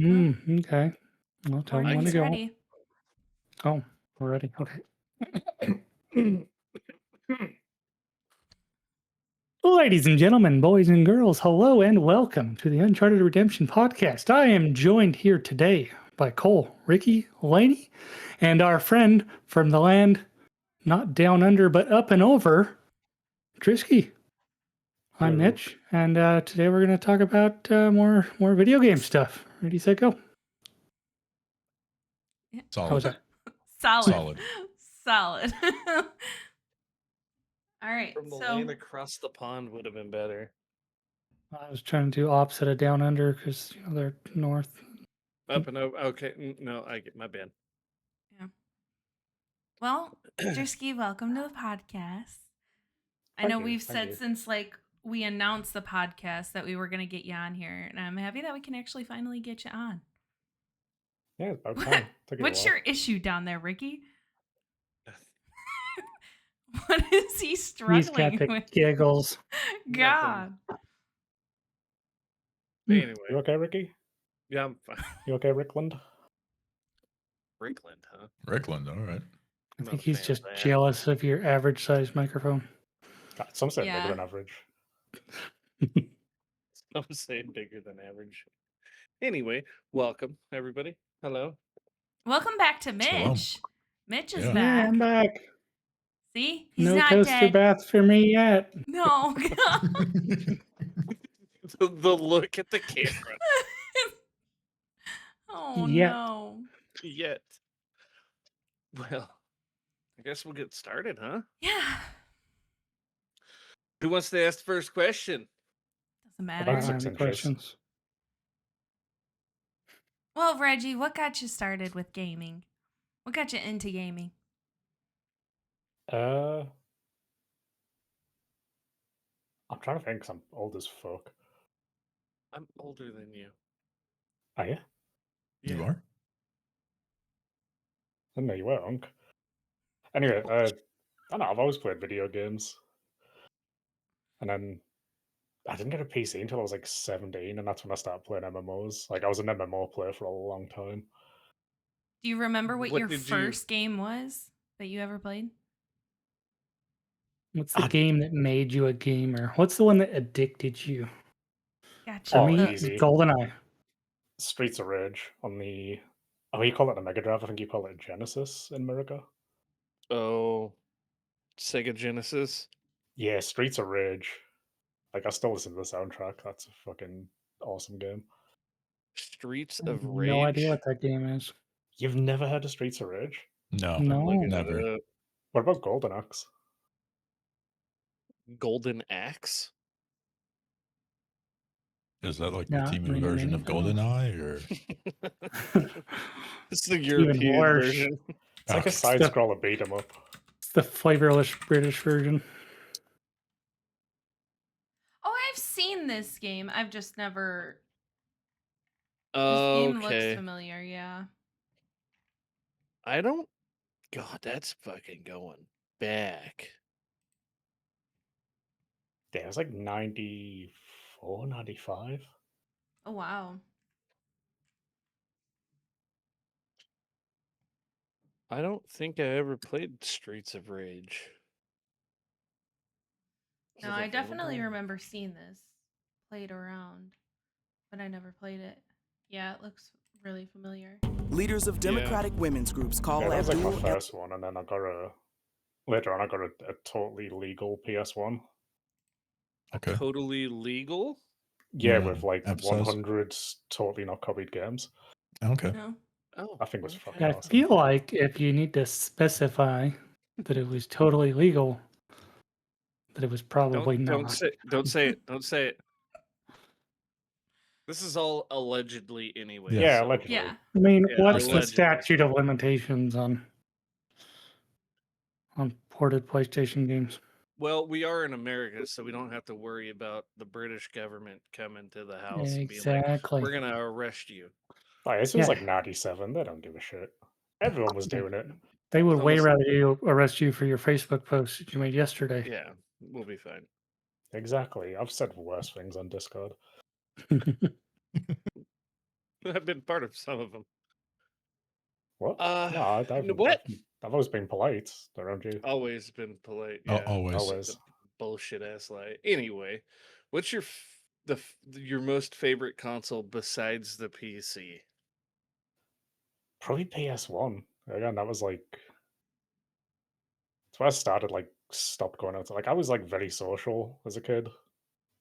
Okay. Well, tell me when to Morning's go. ready. Oh, we're ready. Okay. Ladies and gentlemen, boys and girls, hello and welcome to the Uncharted Redemption Podcast. I am joined here today by Cole, Ricky, Laney, and our friend from the land not down under but up and over, Drisky. I'm Hello. Mitch, and today we're going to talk about more video game stuff. Ready, set, go. How was Solid. that? Solid. All right. From the So lane across the pond would have been better. I was trying to do opposite of down under because they're north. Up and over. Okay, no, I get my bad. well, Drisky, welcome to the podcast. I know we've said since we announced the podcast that we were gonna get you on here, and I'm happy that we can actually finally get you on. Yeah, it's about time. What's your issue down there, Ricky? What is he struggling He's got the with? giggles. God. Anyway, You okay, Ricky? yeah, I'm fine. You okay, Rickland? Rickland, huh? Rickland, all right. I Not think a he's fan just of that. jealous of your average size microphone. God, some say Yeah. bigger than average. I'm saying bigger than average. Anyway, welcome everybody. Hello. Welcome back to Shalom. Mitch. Mitch is Yeah. back. I'm back. See? He's No not toaster dead. bath for me yet. No. The look at the camera. Oh Yet. no. Yet. Well, I guess we'll get started, huh? Yeah. Who wants to ask the first question? Doesn't I About matter. don't have 6 any inches. questions. Well, Reggie, what got you started with gaming? What got you into gaming? I'm trying to think 'cause I'm old as fuck. I'm older than you. Are you? Yeah. You are? I didn't know you were, Unc. Anyway, I don't know, I've always played video games. And then I didn't get a PC until I was like 17, and that's when I started playing MMOs. Like, I was an MMO player for a long time. Do you remember what What your did you- first game was that you ever played? What's the game that made you a gamer? What's the one that addicted you? Gotcha. For me, easy. it's GoldenEye. Streets of Rage on the... Oh, you call it the Mega Drive? I think you call it Genesis in America. Oh, Sega Genesis. Yeah, Streets of Rage. Like, I still listen to the soundtrack. That's a fucking awesome game. Streets I of have Rage. no idea what that game is. You've never heard of Streets of Rage? No. Never. What about Golden Axe? Golden Axe. Is that like Not the team ringing version any of bells. GoldenEye, or It's the even European worse. version. it's like a side scroller beat 'em up? It's the flavorless British version. Oh, I've seen this game. I've just never. This game looks Okay. familiar. Yeah. I don't. God, that's fucking going back. Yeah, it was like 94, 95. Oh wow. I don't think I ever played Streets of Rage. Was No, it I definitely available? remember seeing this played around, but I never played it. Yeah, it looks really familiar. Leaders of democratic women's groups call Yeah, that was like my Abdul first one, and then I got a... Later on, I got a totally legal PS1. Okay. Totally legal? Yeah, Mm, with like emphasize. 100 totally not copied games. Okay. No. Oh, I think it was okay. fucking I awesome. feel like if you need to specify that it was totally legal, that it was probably Don't not. say it. Don't say it. This is all allegedly anyway. Yeah, so- allegedly. Yeah. I mean, Yeah, what's the allegedly. statute of limitations on ported PlayStation games? Well, we are in America, so we don't have to worry about the British government coming to the house and being like, Exactly. we're going to arrest you. Like, this was Yeah. like 97. They don't give a shit. Everyone was doing it. They would way Almost- rather you arrest you for your Facebook post that you made yesterday. Yeah, we'll be fine. Exactly. I've said worse things on Discord. I've been part of some of them. What? No, What? I've always been polite around you. Always been polite. Oh, Yeah, always. Always. bullshit ass lie. Anyway, what's your most favorite console besides the PC? Probably PS1. Again, that was like that's where I started. Like, stopped going out. Like, I was like very social as a kid,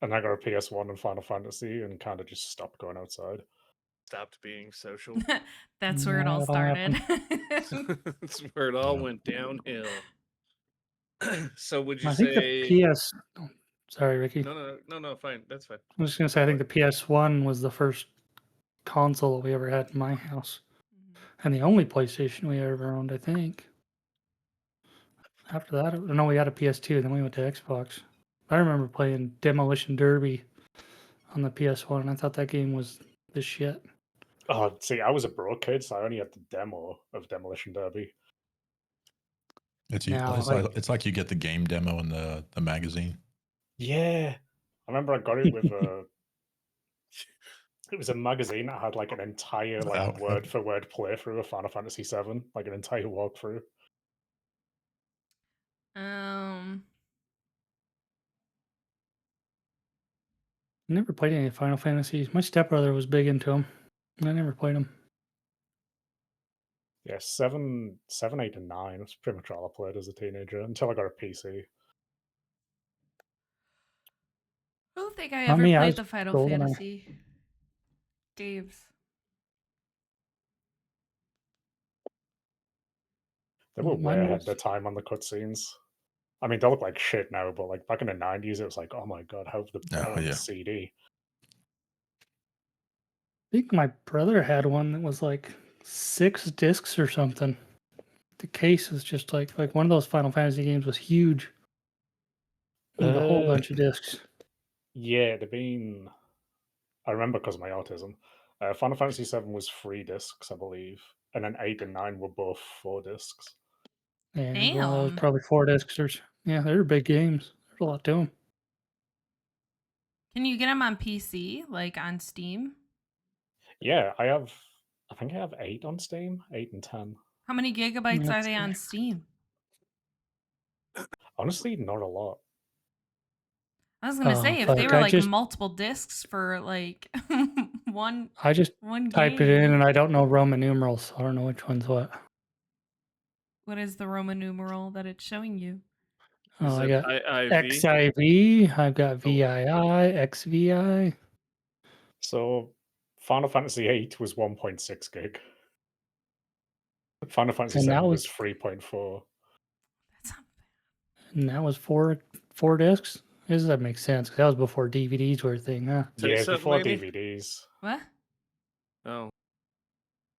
and I got a PS1 and Final Fantasy, and kind of just stopped going outside. Stopped being social. That's where it all No, that don't started. That's where it all Yeah. went downhill. So would you I think say? the PS. Oh, sorry, Ricky. No, fine. That's fine. I was just gonna say I think the PS1 was the first console we ever had in my house, and the only PlayStation we ever owned. I think. After that, no, we had a PS2. Then we went to Xbox. I remember playing Demolition Derby on the PS1, and I thought that game was the shit. Oh, see, I was a broke kid, so I only had the demo of Demolition Derby. Now, It's like you get the game demo in the magazine. Yeah, I remember I got it with a. It was a magazine that had like an entire like word for word playthrough of Final Fantasy VII, like an entire walkthrough. I never played any Final Fantasies. My stepbrother was big into them. I never played them. Yeah, 7, 8, and 9. That's pretty much all I played as a teenager until I got a PC. I don't think I Not ever me, I played was the Final GoldenEye. Fantasy games. They were Mine way ahead of was- their time on the cutscenes. I mean, they look like shit now, but like back in the 90s, it was like, oh my god, how the on the CD? I think my brother had one that was like 6 discs or something. The case was just like one of those Final Fantasy games was huge. With a whole bunch of discs. Yeah, I remember because of my autism. Final Fantasy VII was 3 discs, I believe, and then 8 and 9 were both 4 discs. And one of those Damn. probably 4 discs. Yeah, they were big games. There's a lot to them. Can you get them on PC, like on Steam? Yeah, I think I have 8 on Steam, 8 and 10. How many gigabytes Yeah, are they on Steam? Honestly, not a lot. I was gonna say if fuck, they were I like just- multiple discs for like one I just typed it in and I don't know Roman numerals, so I don't know which one's what. What is the Roman numeral that it's showing you? Oh, Is I it got IV? XIV, I've got VII, XVI. So, Final Fantasy VIII was 1.6 gig. Final Fantasy And VII that was was 3.4. That's not And that was four discs. Does that make sense? 'Cause that was before DVDs were a thing, huh? Say Yeah, something, before lady? DVDs. what? Oh,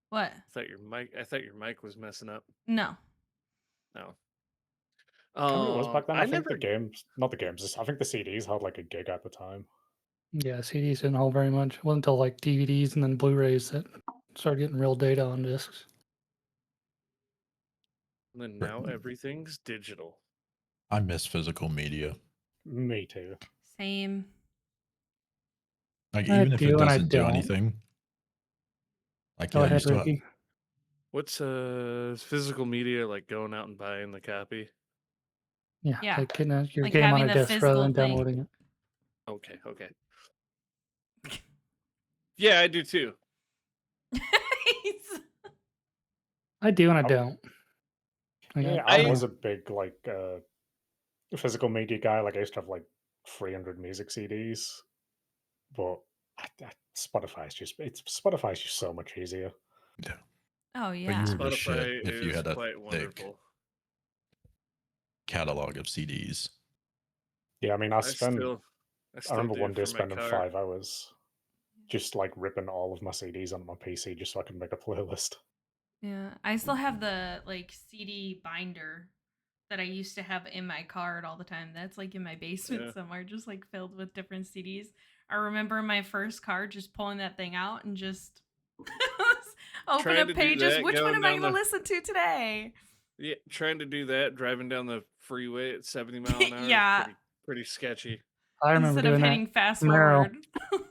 What? I thought your mic was messing up. No. No. I can't remember what it was back then. I think never. the games, not the games, I think the CDs had like a gig at the time. Yeah, CDs didn't hold very much. It wasn't until like DVDs and then Blu-rays that started getting real data on discs. And then now everything's digital. I miss physical media. Me too. Same. Like I even if do it and I doesn't do don't. anything. Like Go yeah, you ahead, still Ricky. What's physical media like? Going out and buying the copy? Yeah, Yeah, like getting your like game on having a the disc rather than physical thing. downloading it. Okay. Yeah, I do too. I do and I Oh. don't. Like, Yeah, I I don't was know. a big like physical media guy. Like I used to have like 300 music CDs, but Spotify's just so much easier. Yeah. Oh But yeah. you were the shit Spotify if you is had a quite thick wonderful. catalog of CDs. Yeah, I mean, I I still remember do one it day for my spending car. 5 hours just like ripping all of my CDs on my PC just so I could make a playlist. Yeah. I still have the like CD binder that I used to have in my car all the time. That's like in my basement Yeah. somewhere, just like filled with different CDs. I remember my first car just pulling that thing out and just open Trying up to do pages. that, Which one going am I down going to the- listen to today? Yeah, trying to do that driving down the freeway at 70 mile an hour. Yeah. is pretty sketchy. I remember Instead of doing hitting that. fast Camaro. forward.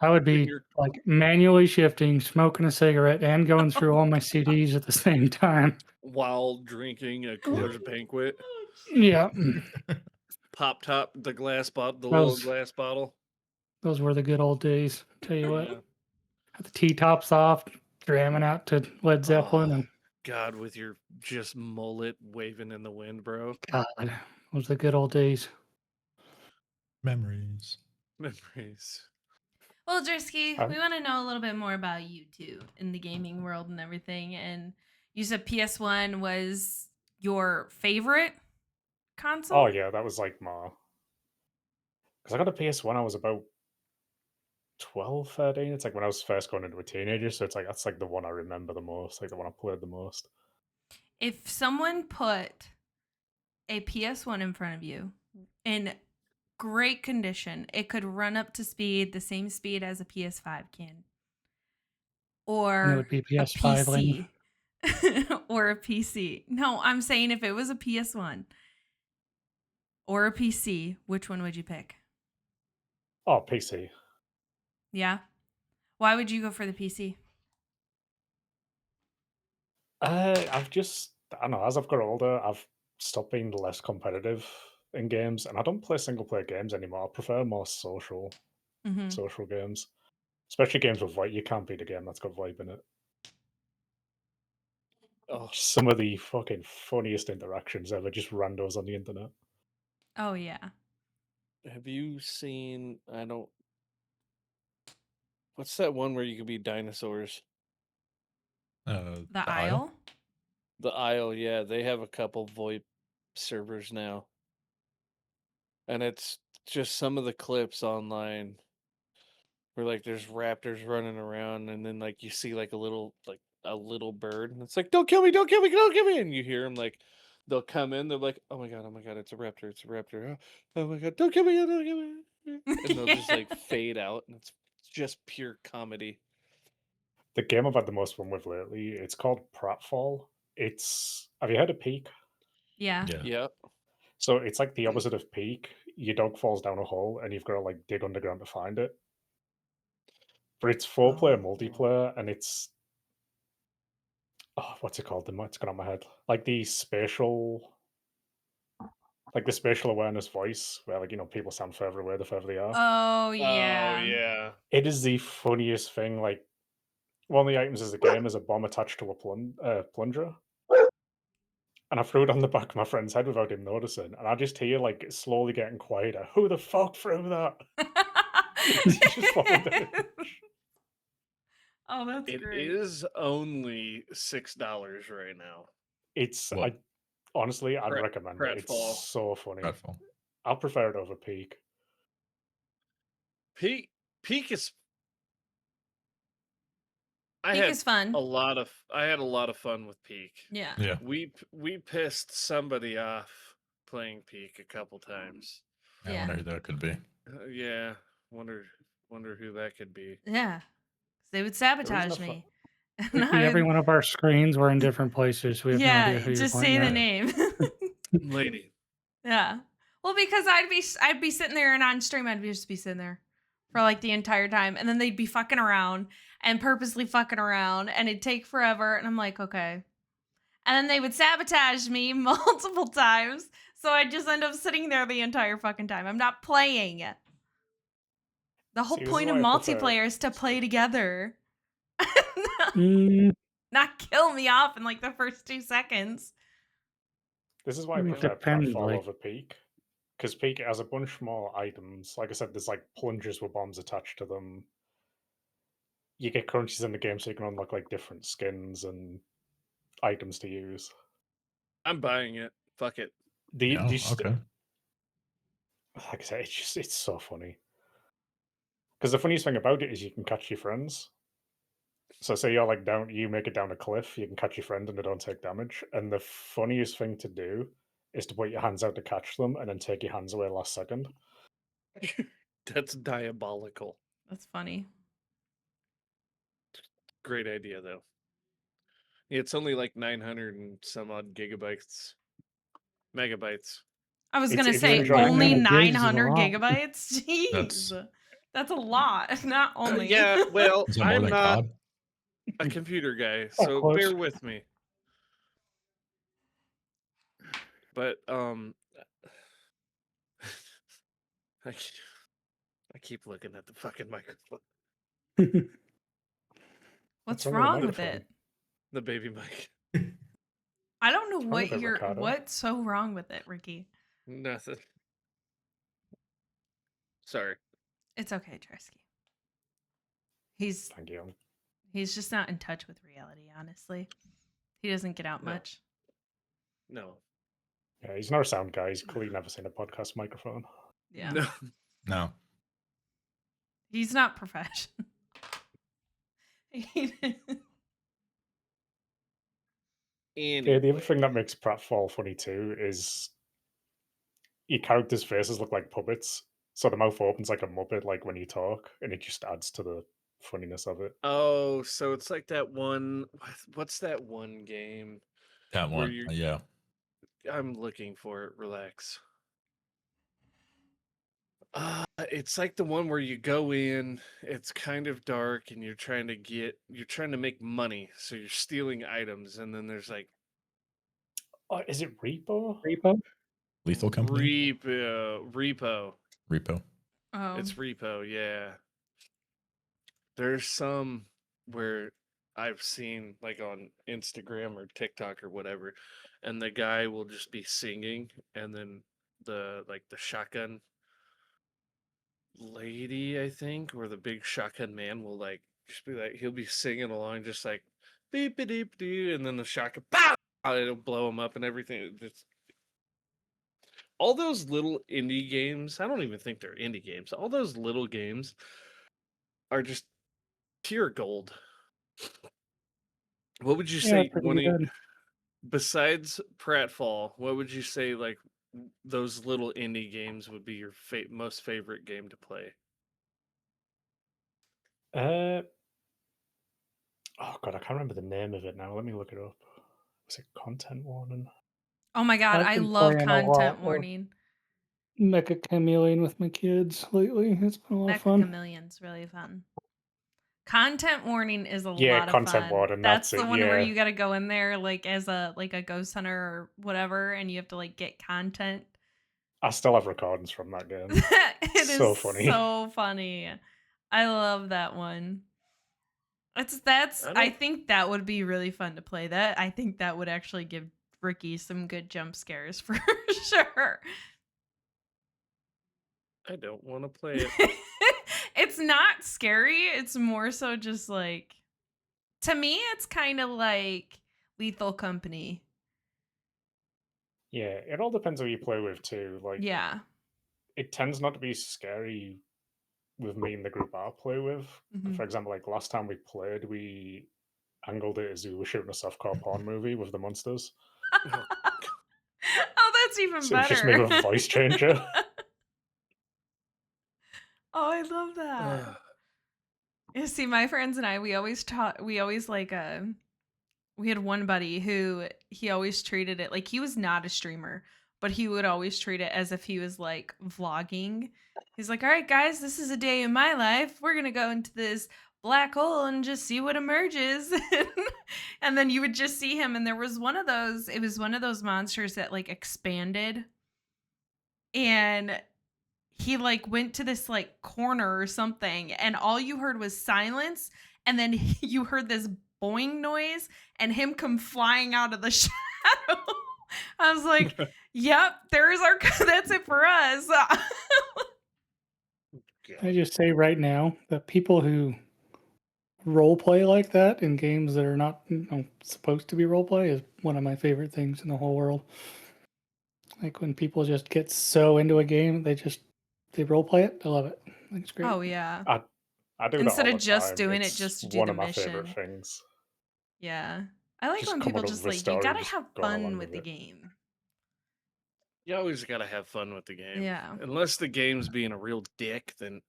I would be You're- like manually shifting, smoking a cigarette, and going through all my CDs at the same time. while drinking a Coors Banquet, Yeah, pop top, the glass bottle, the Those- little glass bottle. those were the good old days. Tell you what, Yeah. had the T-tops off, jamming out to Led Zeppelin, Oh, and God, with your just mullet waving in the wind, bro. God, it was the good old days. Memories. Memories. Well, Drisky, Um, we want to know a little bit more about you two in the gaming world and everything. And you said PS1 was your favorite console? Oh yeah, that was like my. Because I got a PS1, I was about 12, 13. It's like when I was first going into a teenager, so it's like that's like the one I remember the most, like the one I played the most. If someone put a PS1 in front of you in great condition, it could run up to speed, the same speed as a PS5 can. And it Or would be a PS5 lane. PC. Or a PC. No, I'm saying if it was a PS1 or a PC, which one would you pick? Oh, PC. Yeah. Why would you go for the PC? I've just, I don't know, as I've got older, I've stopped being less competitive in games, and I don't play single player games anymore. I prefer more social games, especially games with vibe. You can't beat a game that's got vibe in it. Oh, Some of the fucking funniest interactions ever, just randos on the internet. Oh, yeah. have you seen? I don't. What's that one where you could be dinosaurs? The Isle? The Isle, yeah, they have a couple VoIP servers now. And it's just some of the clips online where like there's raptors running around and then like you see like a little bird and it's like, don't kill me, don't kill me, don't kill me, and you hear them like they'll come in, they're like, oh my god, it's a raptor, oh my god, don't kill me, don't kill me. And they'll just like fade out and it's just pure comedy. The game I've had the most fun with lately, it's called Pratfall. Have you heard of Peak? Yeah. Yeah. Yeah. So it's like the opposite of Peak. Your dog falls down a hole and you've got to like dig underground to find it. But it's 4-player multiplayer, and it's what's it called? It's gone on my head. Like the spatial awareness voice, where like people sound further away the further they are. Oh, Oh yeah. yeah. It is the funniest thing. Like one of the items of the game is a bomb attached to a plunger. And I threw it on the back of my friend's head without him noticing. And I just hear like slowly getting quieter. Who the fuck threw that? He just followed it. Oh, that's It great. is only $6 right now. What? Honestly, I'd Prat- recommend it. Pratfall. It's so funny. Dreadful. I'll prefer it over Peak. Peak is. I Peak had is fun. I had a lot of fun with Peak. Yeah. Yeah. We pissed somebody off playing Peak a couple times. I Yeah. wonder who that could be. Yeah, wonder who that could be. Yeah. They would reason sabotage I fu- me. Every one of our screens were in different places. We have no idea who you're just pointing say the at. name. Lady. Yeah. Well, because I'd be sitting there and on stream I'd just be sitting there for like the entire time, and then they'd be fucking around and purposely fucking around, and it'd take forever, and I'm like, okay. And then they would sabotage me multiple times, so I'd just end up sitting there the entire fucking time. I'm not playing. The whole See, this is point of why I prefer- multiplayer is to play together. Mm, Not kill me off in like the first 2 seconds. This is why I It prefer depends, Pratfall like- over Peak. Because Peak has a bunch more items. Like I said, there's like plungers with bombs attached to them. You get crunches in the game so you can unlock like different skins and items to use. I'm buying it. Fuck it. Yeah, okay. Like I said, it's so funny. Because the funniest thing about it is you can catch your friends. So say you're like you make it down a cliff, you can catch your friend and they don't take damage. And the funniest thing to do is to put your hands out to catch them and then take your hands away last second. That's diabolical. That's funny. Great idea though. It's only like 900 and some odd megabytes. I was It's- gonna if you say enjoy only it. 900 Gigs is a lot. gigabytes. Jeez. That's- That's a lot. Not only. Yeah, well, Is it more I'm than not COD? a computer guy, Oh, so close. bear with me. But I keep looking at the fucking microphone, What's wrong with the wrong with microphone? it? the baby mic. I don't know What's wrong what with it, you're. Ricardo? What's so wrong with it, Ricky? Nothing. Sorry. It's okay, Drisky. He's Thank you. just not in touch with reality. Honestly, he doesn't get out No. much. No. Yeah, he's not a sound guy. He's clearly never seen a podcast microphone. Yeah, No. No. he's not professional. Yeah, the other thing Anyway. that makes Pratfall funny too is your characters' faces look like puppets. So the mouth opens like a muppet, like when you talk, and it just adds to the funniness of it. Oh, so it's like that one. What's that one game? That Where one. you- Yeah. I'm looking for it. Relax. It's like the one where you go in, it's kind of dark, and you're trying to make money, so you're stealing items, and then there's like Oh, is it Repo? Repo? Lethal Company? Repo. Repo. Oh, It's Repo, yeah. There's some where I've seen like on Instagram or TikTok or whatever, and the guy will just be singing, and then the shotgun lady, I think, or the big shotgun man will like just be like, he'll be singing along just like beep beep doo, and then the shotgun pow, it'll blow him up and everything. Just all those little indie games, I don't even think they're indie games. All those little games are just pure gold. What would you Yeah, say pretty good. besides Pratfall? What would you say like those little indie games would be your most favorite game to play? Oh god, I can't remember the name of it now. Let me look it up. Was it Content Warning? oh my God! I've I been love playing a lot content of warning. Mecha Chameleon with my kids lately. It's been a lot of Mecha fun. Chameleon's really fun. Content warning is a Yeah, lot of Content fun. Warning, That's that's the it, one where yeah. you got to go in there like as a ghost hunter or whatever, and you have to like get content. I still have recordings from that game. It So is funny. so funny. I love that one. I think that would be really fun to play. That I think that would actually give Ricky some good jump scares for sure. I don't want to play it. It's not scary. It's more so just like, to me, it's kind of like Lethal Company. Yeah, it all depends who you play with too. Like, Yeah. it tends not to be scary with me and the group I play with. Mhm. For example, like last time we played, we angled it as we were shooting a softcore porn movie with the monsters. Oh, that's even So it's better. just me with a voice changer. Oh, I love that. You see, my friends and I, we always like we had one buddy who he always treated it like he was not a streamer, but he would always treat it as if he was like vlogging. He's like, all right, guys, this is a day in my life. We're going to go into this black hole and just see what emerges. And then you would just see him. And there was it was one of those monsters that like expanded. And he like went to this like corner or something. And all you heard was silence. And then you heard this boing noise and him come flying out of the shadow. I was like, yep, that's it for us. I just say right now that people who role play like that in games that are not supposed to be role play is one of my favorite things in the whole world. Like when people just get so into a game, they role play it. I love it. I think it's great. Oh yeah. I do Instead that all of the just time. doing It's it just to do one the of my favorite mission. things. Yeah. I like Just when come people up just with a like, you story, gotta just have going along fun with with the it. game. You always gotta have fun with the game. Yeah. Unless the game's being a real dick, then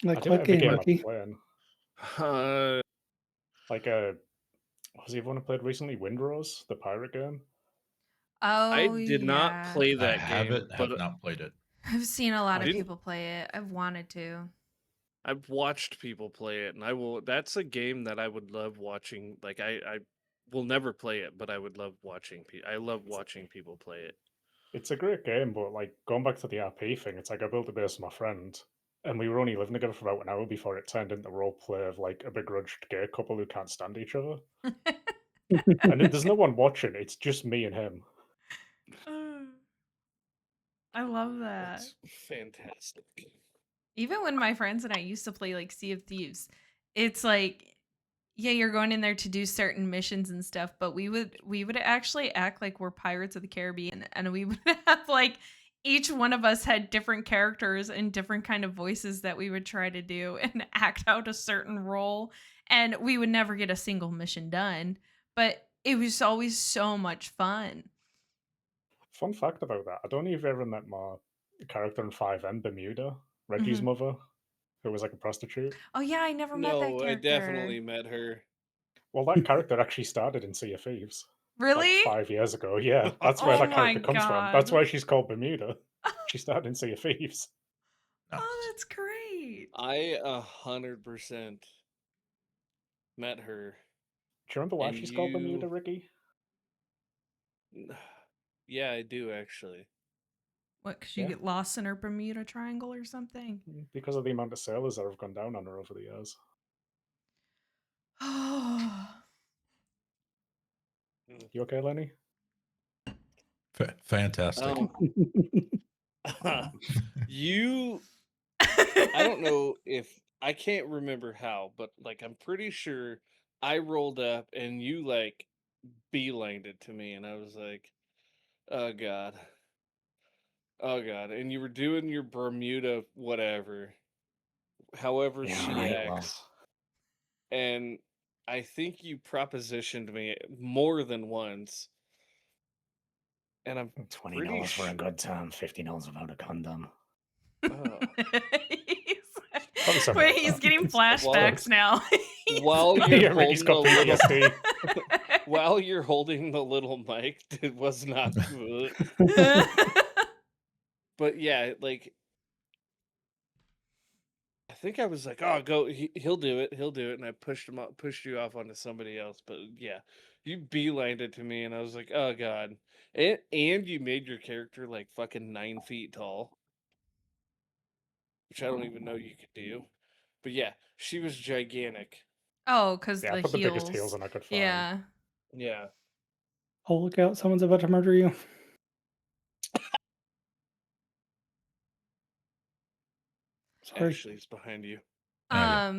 Like I do what every game, game I'm Ricky? playing. Uh, Like was the one I played recently? Windrose, the pirate game. Oh I did not yeah. play I that have game, it, have not played it. I've seen a lot I of didn't- people play it. I've wanted to. I've watched people play it, and I will. That's a game that I would love watching. Like I will never play it, but I would love watching. I love watching people play it. It's a great game, but like going back to the RP thing, it's like I built a base with my friend, and we were only living together for about an hour before it turned into role play of like a begrudged gay couple who can't stand each other. And there's no one watching; it's just me and him. I love that. That's fantastic. Even when my friends and I used to play like Sea of Thieves, it's like, yeah, you're going in there to do certain missions and stuff, but we would actually act like we're Pirates of the Caribbean, and we would have like each one of us had different characters and different kind of voices that we would try to do and act out a certain role, and we would never get a single mission done, but it was always so much fun. Fun fact about that: I don't know if you've ever met my character in 5M, Bermuda, Reggie's Mhm. mother, who was like a prostitute. Oh yeah, I never met that No, I character. definitely met her. Well, that character actually started in Sea of Thieves. Really? Like 5 years ago, yeah. That's where Oh that my character comes from. That's God. why she's called Bermuda. She started in Sea of Thieves. Nice. Oh, that's great. I 100% met her. Do you remember why And she's called you- Bermuda, Ricky? Yeah, I do actually. What, because you Yeah. get lost in her Bermuda Triangle or something? Because of the amount of sailors that have gone down on her over the years. Oh. You okay, Lenny? Fantastic. You, I don't know if I can't remember how, but like I'm pretty sure I rolled up and you like beelined it to me, and I was like, "Oh God, oh God!" And you were doing your Bermuda whatever, however she acts, and I think you propositioned me more than once, and I'm $20 for a sure- good time, $50 without a condom. oh. Probably something Wait, like he's that. getting flashbacks now. While Yeah, you're Ricky's holding got the little, PTSD. while you're holding the little mic, it was not good. But yeah, like I think I was like, "Oh, go! He'll do it. He'll do it." And I pushed you off onto somebody else. But yeah, you beelined it to me, and I was like, "Oh God!" And you made your character like fucking 9 feet tall, which I don't even know you could do. But yeah, she was gigantic. Oh, because Yeah, I the put the heels. biggest heels on I could find. Yeah. Yeah, Oh, look out. Someone's about to murder you. Sorry. Ashley's behind you. Oh, yeah.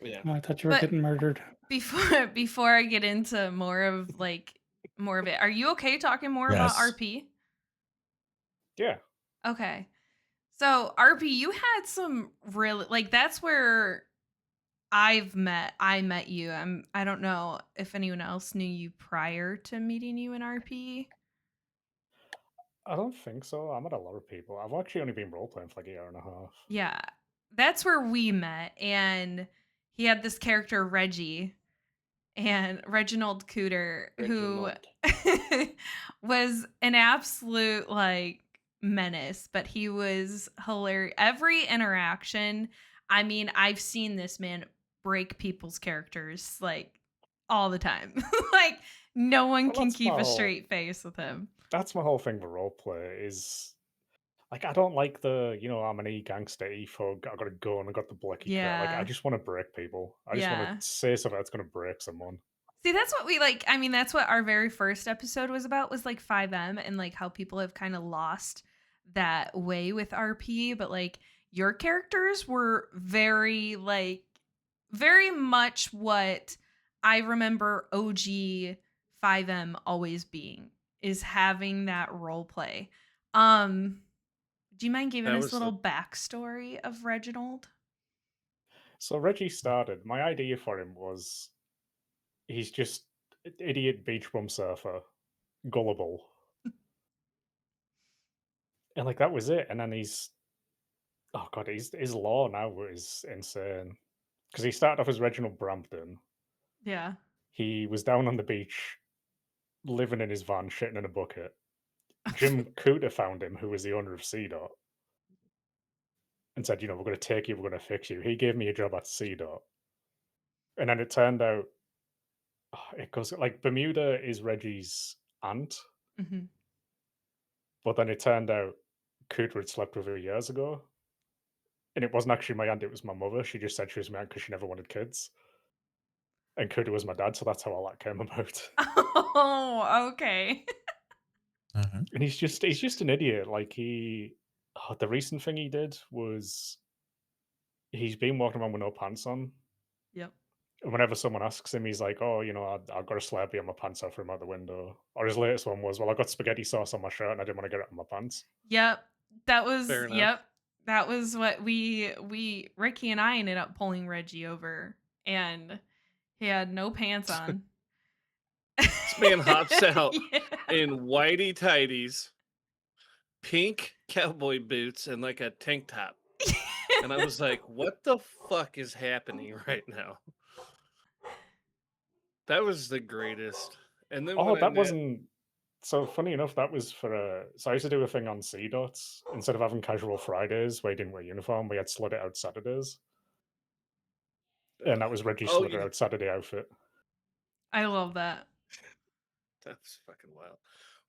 Yeah. Oh, I thought you were But- getting murdered. Before I get into more of it, are you okay talking more about Yes. RP? Yeah. Okay. So RP, you had some really that's where I met you. I don't know if anyone else knew you prior to meeting you in RP. I don't think so. I met a lot of people. I've actually only been role playing for like a year and a half. Yeah. That's where we met, and he had this character Reggie, and Reginald Cooter, who was an absolute menace, but he was hilarious. Every interaction, I mean, I've seen this man break people's characters all the time. No one Well, can that's keep my a whole- straight face with him. That's my whole thing with roleplay is like I don't like the, I'm an e-gangster, e-thug, I got a gun, I got the blicky cut. Like Yeah. I just want to break people. I just Yeah. want to say something that's gonna break someone. See, that's what we like. I mean, that's what our very first episode was about, was 5M and how people have kind of lost that way with RP. But your characters were very very much what I remember OG 5M always being, is having that role play. Do you mind giving That us was a little backstory of Reginald? So Reggie started. My idea for him was he's just idiot beach bum surfer, gullible. And that was it. And then oh god, his lore now is insane. Because he started off as Reginald Brampton. Yeah. He was down on the beach, living in his van, shitting in a bucket. Jim Cooter found him, who was the owner of C-Dot. and said, we're going to take you, we're going to fix you. He gave me a job at CDOT. And then it turned out, it goes like Bermuda is Reggie's aunt, Mhm. but then it turned out Cooter had slept with her years ago. And it wasn't actually my aunt, it was my mother. She just said she was my aunt because she never wanted kids. And Cooter was my dad, so that's how all that came about. Oh, okay. And he's just an idiot. Like the recent thing he did was he's been walking around with no pants on. Yep. And whenever someone asks him, he's like, "Oh, I've got a Slurpee on my pants. I threw him out the window." Or his latest one was, "Well, I got spaghetti sauce on my shirt and I didn't want to get it on my pants." Yep. That was Fair enough. yep. That was what we Ricky and I ended up pulling Reggie over, and he had no pants on. This man hops out Yeah. in whitey tighties, pink cowboy boots, and like a tank top. And I was like, what the fuck is happening right now? That was the greatest. And then Oh, when I that met- wasn't so funny enough. That was so I used to do a thing on CDOTs. Instead of having casual Fridays where you didn't wear uniform, we had slut it out Saturdays. And that was Reggie's Oh, slut it out Saturday outfit. I love that. That's fucking wild.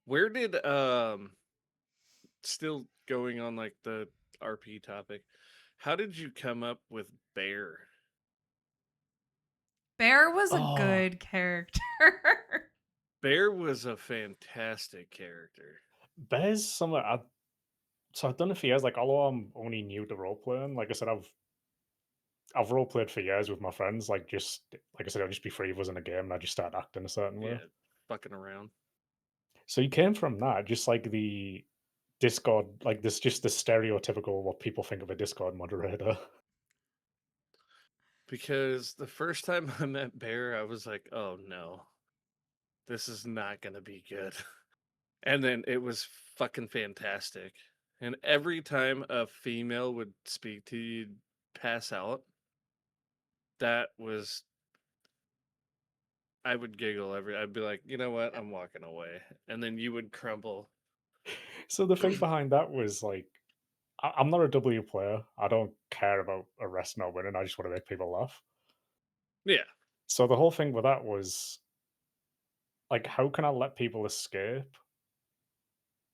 Where did still going on like the RP topic, how did you come up with Bear? Bear was a Oh. good character. Bear was a fantastic character. Bear's something so I've done it for years. Like, although I'm only new to role playing, like I said, I've role played for years with my friends. Like I said, I'll just be three of us in a game and I just start acting a certain way. Yeah, fucking around. So you came from that, just like the Discord, like this, just the stereotypical what people think of a Discord moderator. Because the first time I met Bear, I was like, oh no, this is not going to be good. And then it was fucking fantastic. And every time a female would speak to you, you'd pass out. That was, I would giggle I'd be like, you know what, I'm walking away. And then you would crumble. So the thing behind that was like, I'm not a W player. I don't care about arresting or winning. I just want to make people laugh. Yeah. So the whole thing with that was like, how can I let people escape,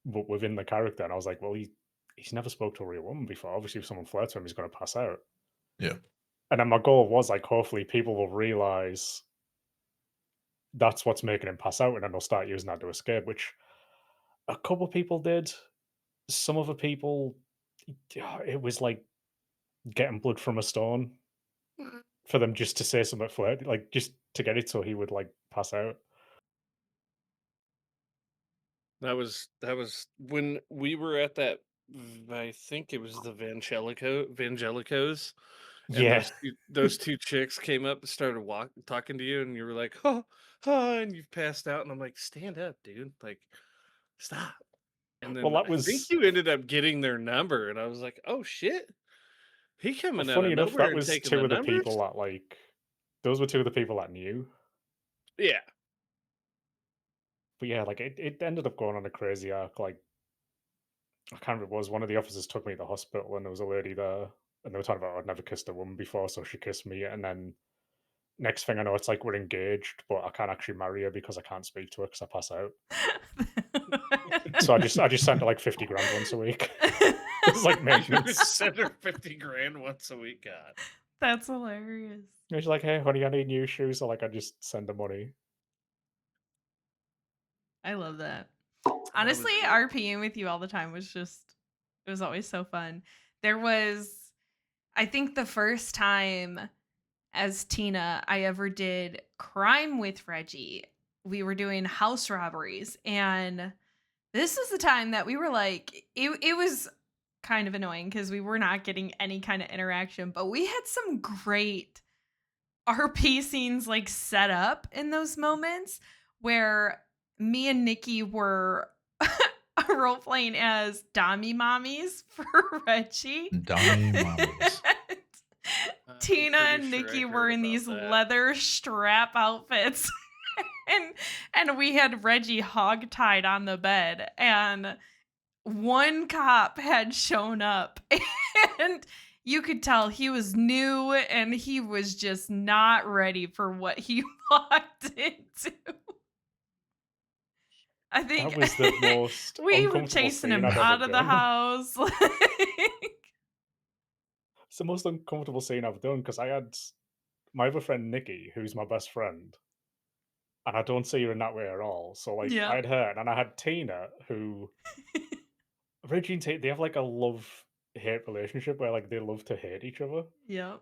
but within the character? And I was like, well, he's never spoke to a real woman before. Obviously, if someone flirts with him, he's going to pass out. Yeah. And then my goal was like, hopefully, people will realize that's what's making him pass out, and then they'll start using that to escape. Which a couple people did. Some other people, it was like getting blood from a stone for them just to say something flirty, like just to get it so he would like pass out. That was when we were at that. I think it was the Vangelicos. And Yeah. those two chicks came up and started talking to you, and you were like, "Oh, and you've passed out." And I'm like, "Stand up, dude! Like, stop." And then Well, that I think was you ended up getting their number, and I was like, "Oh shit, he coming out funny of enough. nowhere That and was taking two the of the numbers." people that like. Those were two of the people that knew. Yeah, But yeah, like it ended up going on a crazy arc. Like I can't remember. It was one of the officers took me to the hospital, and there was a lady there, and they were talking about I'd never kissed a woman before, so she kissed me, and then next thing I know, it's like we're engaged, but I can't actually marry her because I can't speak to her because I pass out. So I just sent her like 50 grand once a week. It's like you maintenance. send her 50 grand once a week. God, That's hilarious. She's like, "Hey, honey, I need new shoes." So like, I just send her money. I love that. Honestly, good. RPing with you all the time was it was always so fun. There was, I think the first time as Tina I ever did crime with Reggie, we were doing house robberies. And this is the time that we were like, it was kind of annoying because we were not getting any kind of interaction, but we had some great RP scenes like set up in those moments where me and Nikki were role playing as Dommy Mommies for Reggie. Dommy Mommies. I'm Tina pretty and sure I Nikki heard were in about these that. leather strap outfits. and we had Reggie hog-tied on the bed, and one cop had shown up And you could tell he was new and he was just not ready for what he walked into. I think That was the most we were uncomfortable chasing scene him I'd ever out of the done. house. It's the most uncomfortable scene I've done because I had my other friend Nikki, who's my best friend, and I don't see her in that way at all. So like I Yeah. had her, and I had Tina, who Reggie and Tina, they have like a love hate relationship where like they love to hate each other. Yep.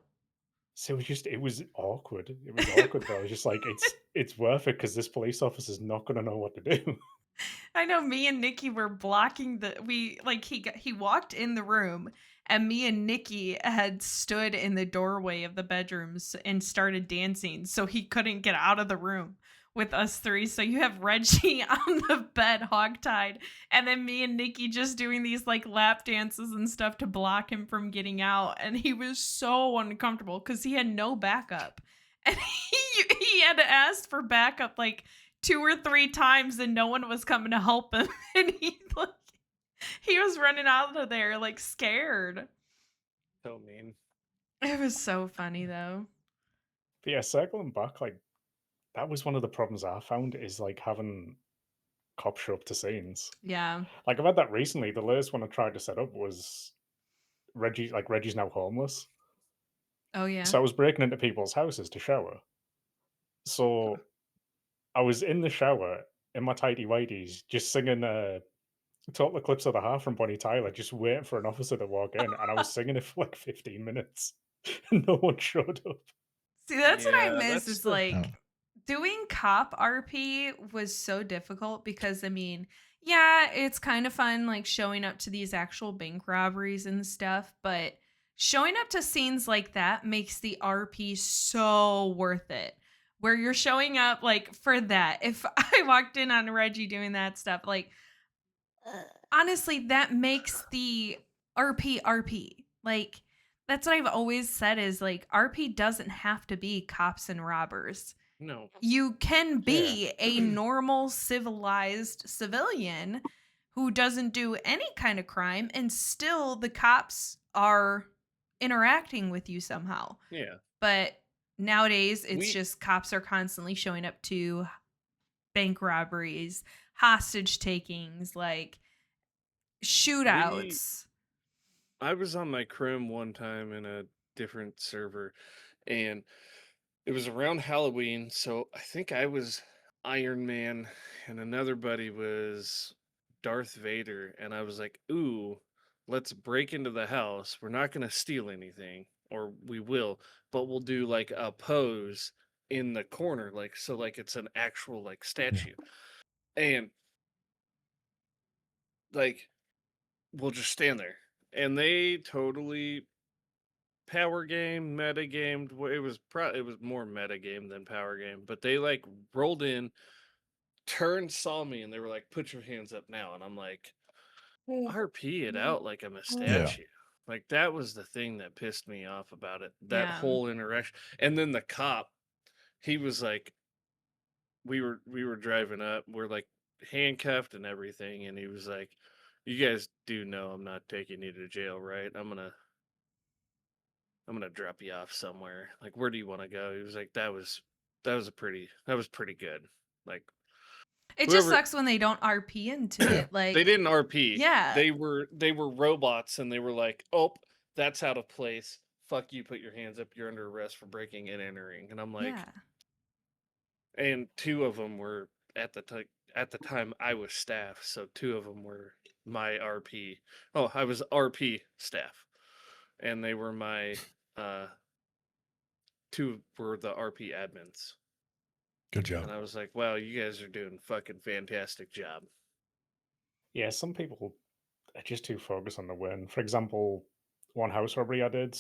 So it was awkward. It was awkward, but I was just like, it's worth it because this police officer's not going to know what to do. I know me and Nikki were blocking he walked in the room and me and Nikki had stood in the doorway of the bedrooms and started dancing so he couldn't get out of the room with us three. So you have Reggie on the bed hogtied and then me and Nikki just doing these like lap dances and stuff to block him from getting out, and he was so uncomfortable cuz he had no backup. And he had asked for backup like 2 or 3 times and no one was coming to help him. And he was running out of there like scared. So mean. It was so funny though. But yeah, circling back, like that was one of the problems I found is like having cops show up to scenes. Yeah. Like I've had that recently. The latest one I tried to set up was Reggie's now homeless. Oh yeah. So I was breaking into people's houses to shower. So I was in the shower in my tidy whities, just singing Total Eclipse of the Heart from Bonnie Tyler, just waiting for an officer to walk in, and I was singing it for like 15 minutes. And no one showed up. See, that's what I Yeah, miss that's is the like Oh. doing cop RP was so difficult because I mean, yeah, it's kind of fun like showing up to these actual bank robberies and stuff, but showing up to scenes like that makes the RP so worth it. Where you're showing up like for that. If I walked in on Reggie doing that stuff, like honestly, that makes the RP RP. Like that's what I've always said is like RP doesn't have to be cops and robbers. No. You can Yeah. be a normal civilized civilian who doesn't do any kind of crime and still the cops are interacting with you somehow. Yeah. But nowadays it's We just cops are constantly showing up to bank robberies, hostage takings, like we shootouts. I was on my crim one time in a different server, and it was around Halloween, so I think I was Iron Man and another buddy was Darth Vader, and I was like, "Ooh, let's break into the house. We're not going to steal anything, or we will, but we'll do like a pose in the corner like so like it's an actual like statue." And like we'll just stand there. And they totally power game, meta gamed. It was more meta game than power game, but they like rolled in, turned, saw me, and they were like, "Put your hands up now." And I'm like, RP it out like I'm a Yeah. statue. Like that was the thing that pissed me off about it. That Yeah. whole interaction. And then the cop, he was like, we were driving up, we're like handcuffed and everything, and he was like, "You guys do know I'm not taking you to jail, right? I'm gonna drop you off somewhere. Like, where do you want to go?" He was like, that was pretty good. Like, It just whoever sucks when they don't RP into it. they Like, didn't RP. yeah. They were robots, and they were like, "Oh, that's out of place. Fuck you. Put your hands up. You're under arrest for breaking and entering." And I'm like, Yeah. and two of them were at the time I was staff, so two of them were my RP. Oh, I was RP staff, and they were my two were the RP admins. Good job. And I was like, wow, you guys are doing a fucking fantastic job. Yeah, some people are just too focused on the win. For example, one house robbery I did,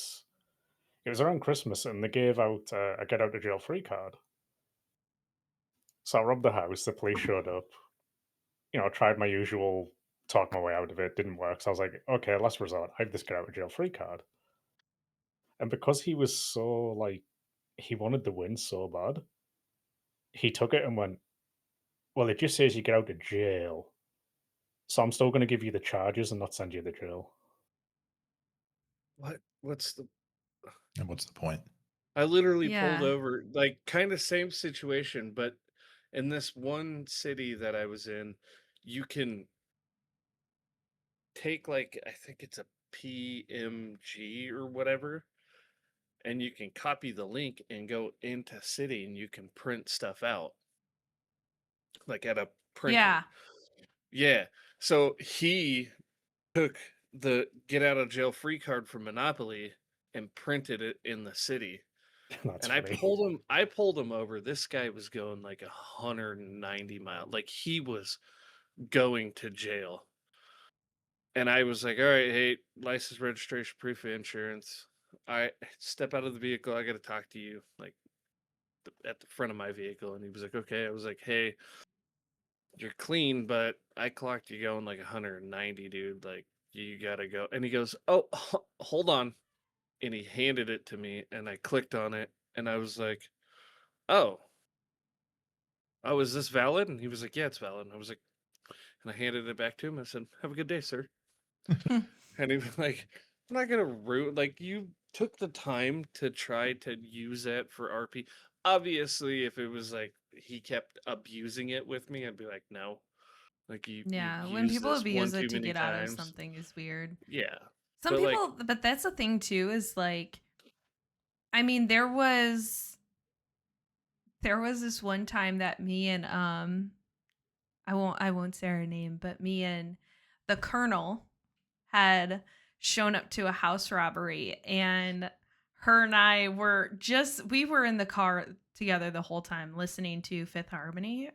it was around Christmas and they gave out a get out of jail free card. So I robbed the house, the police showed up, I tried my usual talk my way out of it, didn't work. So I was like, okay, last resort, I have this get out of jail free card. And because he was so like, he wanted the win so bad, he took it and went, well, it just says you get out of jail. So I'm still going to give you the charges and not send you to jail. What's the And what's the point? I literally Yeah. pulled over, like, kind of same situation, but in this one city that I was in, you can take, like, I think it's a PMG or whatever, and you can copy the link and go into city and you can print stuff out, like at a printer. Yeah. Yeah. So he took the get out of jail free card from Monopoly and printed it in the city. That's And funny. I pulled him over. This guy was going like 190 miles. Like he was going to jail. And I was like, all right, hey, license, registration, proof of insurance. I step out of the vehicle. I got to talk to you, like at the front of my vehicle. And he was like, okay. I was like, hey, you're clean, but I clocked you going like 190, dude. Like you got to go. And he goes, oh, hold on. And he handed it to me and I clicked on it. And I was like, oh, is this valid? And he was like, yeah, it's valid. And I was like, and I handed it back to him. I said, have a good day, sir. And he was like, I'm not going to ruin, like, you took the time to try to use that for RP. Obviously, if it was like he kept abusing it with me, I'd be like, no. Like, you When used people this abuse one it too to many get out of times. something is weird. Yeah. Some But, like- people, but that's the thing too, is like, I mean, there was this one time that me and I won't say her name, but me and the Colonel had shown up to a house robbery, and her and I were we were in the car together the whole time listening to Fifth Harmony.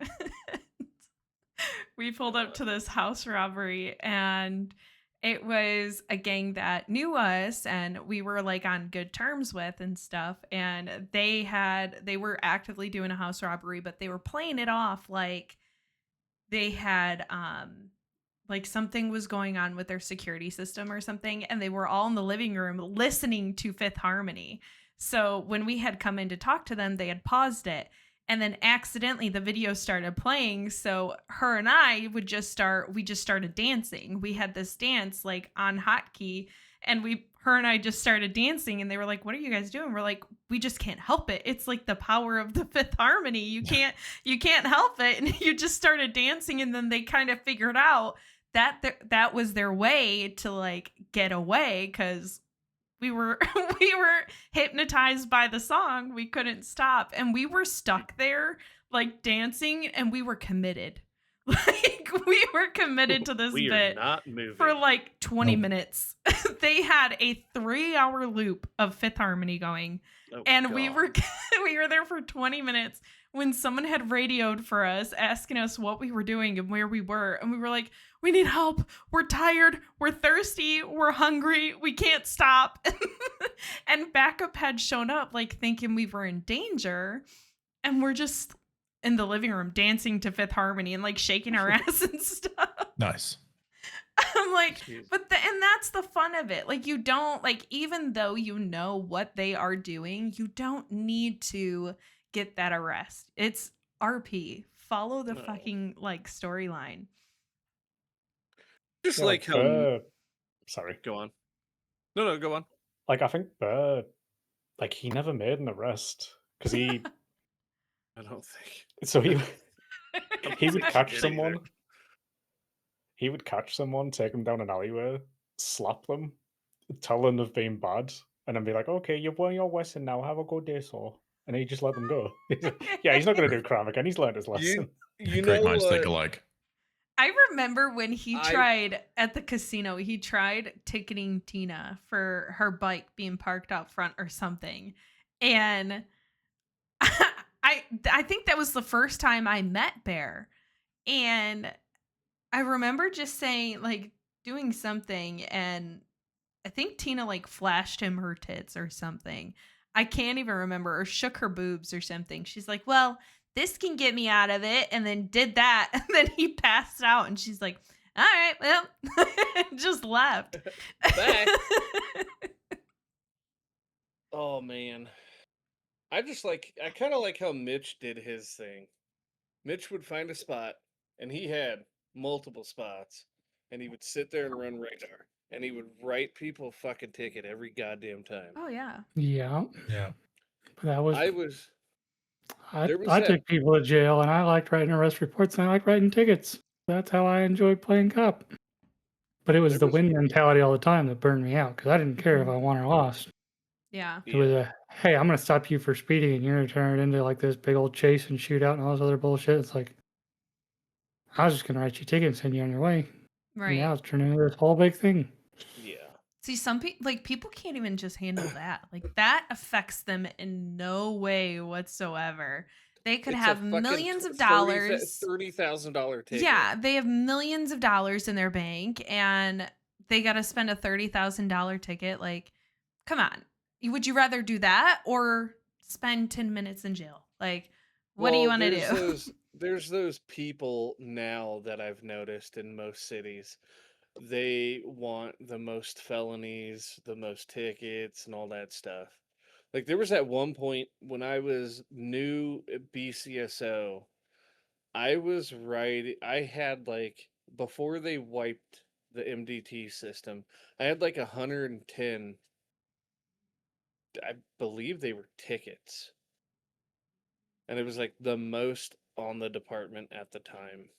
We pulled up to this house robbery, and it was a gang that knew us and we were like on good terms with and stuff, and they were actively doing a house robbery, but they were playing it off like they had like something was going on with their security system or something, and they were all in the living room listening to Fifth Harmony. So when we had come in to talk to them, they had paused it, and then accidentally the video started playing. So her and I we just started dancing. We had this dance like on hotkey, and her and I just started dancing, and they were like, what are you guys doing? We're like, we just can't help it. It's like the power of the Fifth Harmony. You can't help it. And you just started dancing, and then they kind of figured out that was their way to like get away, because we were hypnotized by the song. We couldn't stop, and we were stuck there like dancing, and we were committed. Like we were committed to this we bit are not moving. for like 20 Nope. minutes. They had a 3-hour loop of Fifth Harmony going, Oh, and we God. were there for 20 minutes when someone had radioed for us, asking us what we were doing and where we were. And we were like, we need help. We're tired. We're thirsty. We're hungry. We can't stop. And backup had shown up, like thinking we were in danger. And we're just in the living room dancing to Fifth Harmony and like shaking our ass and stuff. Nice. I'm like, Jeez. and that's the fun of it. Like, you don't, like, even though you know what they are doing, you don't need to get that arrest. It's RP. Follow the No. fucking, like, storyline. Just Yeah, like how. sorry. Go on. No, go on. Like, I think Burr, like, he never made an arrest because he. I don't think. So he He would did catch either. someone. He would catch someone, take them down an alleyway, slap them, tell them they've been bad, and then be like, "Okay, you've won your lesson now. Have a good day, sir." And he just let them go. Yeah, he's not going to do crime again. He's learned his lesson. You Great know minds think what? alike. I remember when he I- tried at the casino, he tried ticketing Tina for her bike being parked out front or something. And I think that was the first time I met Bear. And I remember just saying, like, doing something, and I think Tina like flashed him her tits or something. I can't even remember, or shook her boobs or something. She's like, well, this can get me out of it, and then did that, and then he passed out, and she's like, all right, well, just left. Bye. Oh man. I kind of like how Mitch did his thing. Mitch would find a spot, and he had multiple spots, and he would sit there and run radar. and he would write people a fucking ticket every goddamn time. Oh yeah. Yeah. Yeah. But that was There was I that. took people to jail, and I liked writing arrest reports, and I liked writing tickets. That's how I enjoyed playing cop. But it was There the was- win mentality all the time that burned me out because I didn't care if I won or lost. Yeah. It was a, hey, I'm going to stop you for speeding, and you're going to turn it into like this big old chase and shootout and all this other bullshit. It's like, I was just going to write you a ticket and send you on your way. Right. And now it's turning into this whole big thing. Yeah. See, some people can't even just handle that. Like that affects them in no way whatsoever. They could It's a have fucking millions of dollars. $30,000 ticket. Yeah, they have millions of dollars in their bank, and they got to spend a $30,000 ticket. Like, come on, would you rather do that or spend 10 minutes in jail? Like, what do you want to do? There's those people now that I've noticed in most cities. They want the most felonies, the most tickets, and all that stuff. Like there was at one point when I was new at BCSO, I had like, before they wiped the MDT system, I had like 110, I believe they were tickets. And it was like the most on the department at the time.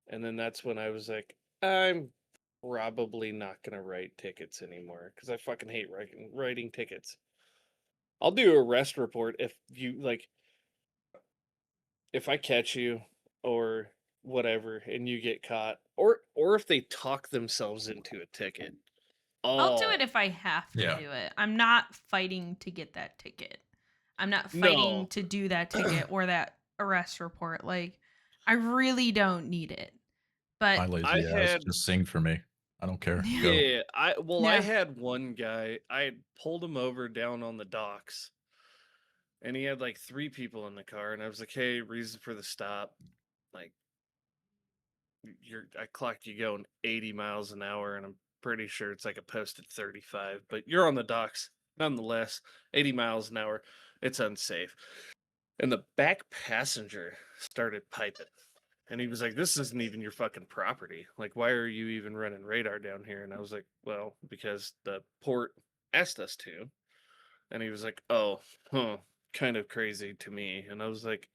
And then that's when I was like, I'm probably not going to write tickets anymore because I fucking hate writing tickets. I'll do a arrest report if you like, if I catch you or whatever and you get caught, or if they talk themselves into a ticket. I'll do it if I have to Yeah. do it. I'm not fighting to get that ticket. I'm not No. fighting to do that ticket or that arrest report. Like, I really don't need it. My But lazy I ass had- just sing for me. I don't care. Go. Yeah, I Yeah. had one guy, I had pulled him over down on the docks, and he had like 3 people in the car, and I was like, hey, reason for the stop, like, I clocked you going 80 miles an hour, and I'm pretty sure it's like a posted 35, but you're on the docks nonetheless. 80 miles an hour, it's unsafe. And the back passenger started piping, and he was like, this isn't even your fucking property, like, why are you even running radar down here? And I was like, well, because the port asked us to. And he was like, oh, kind of crazy to me. And I was like,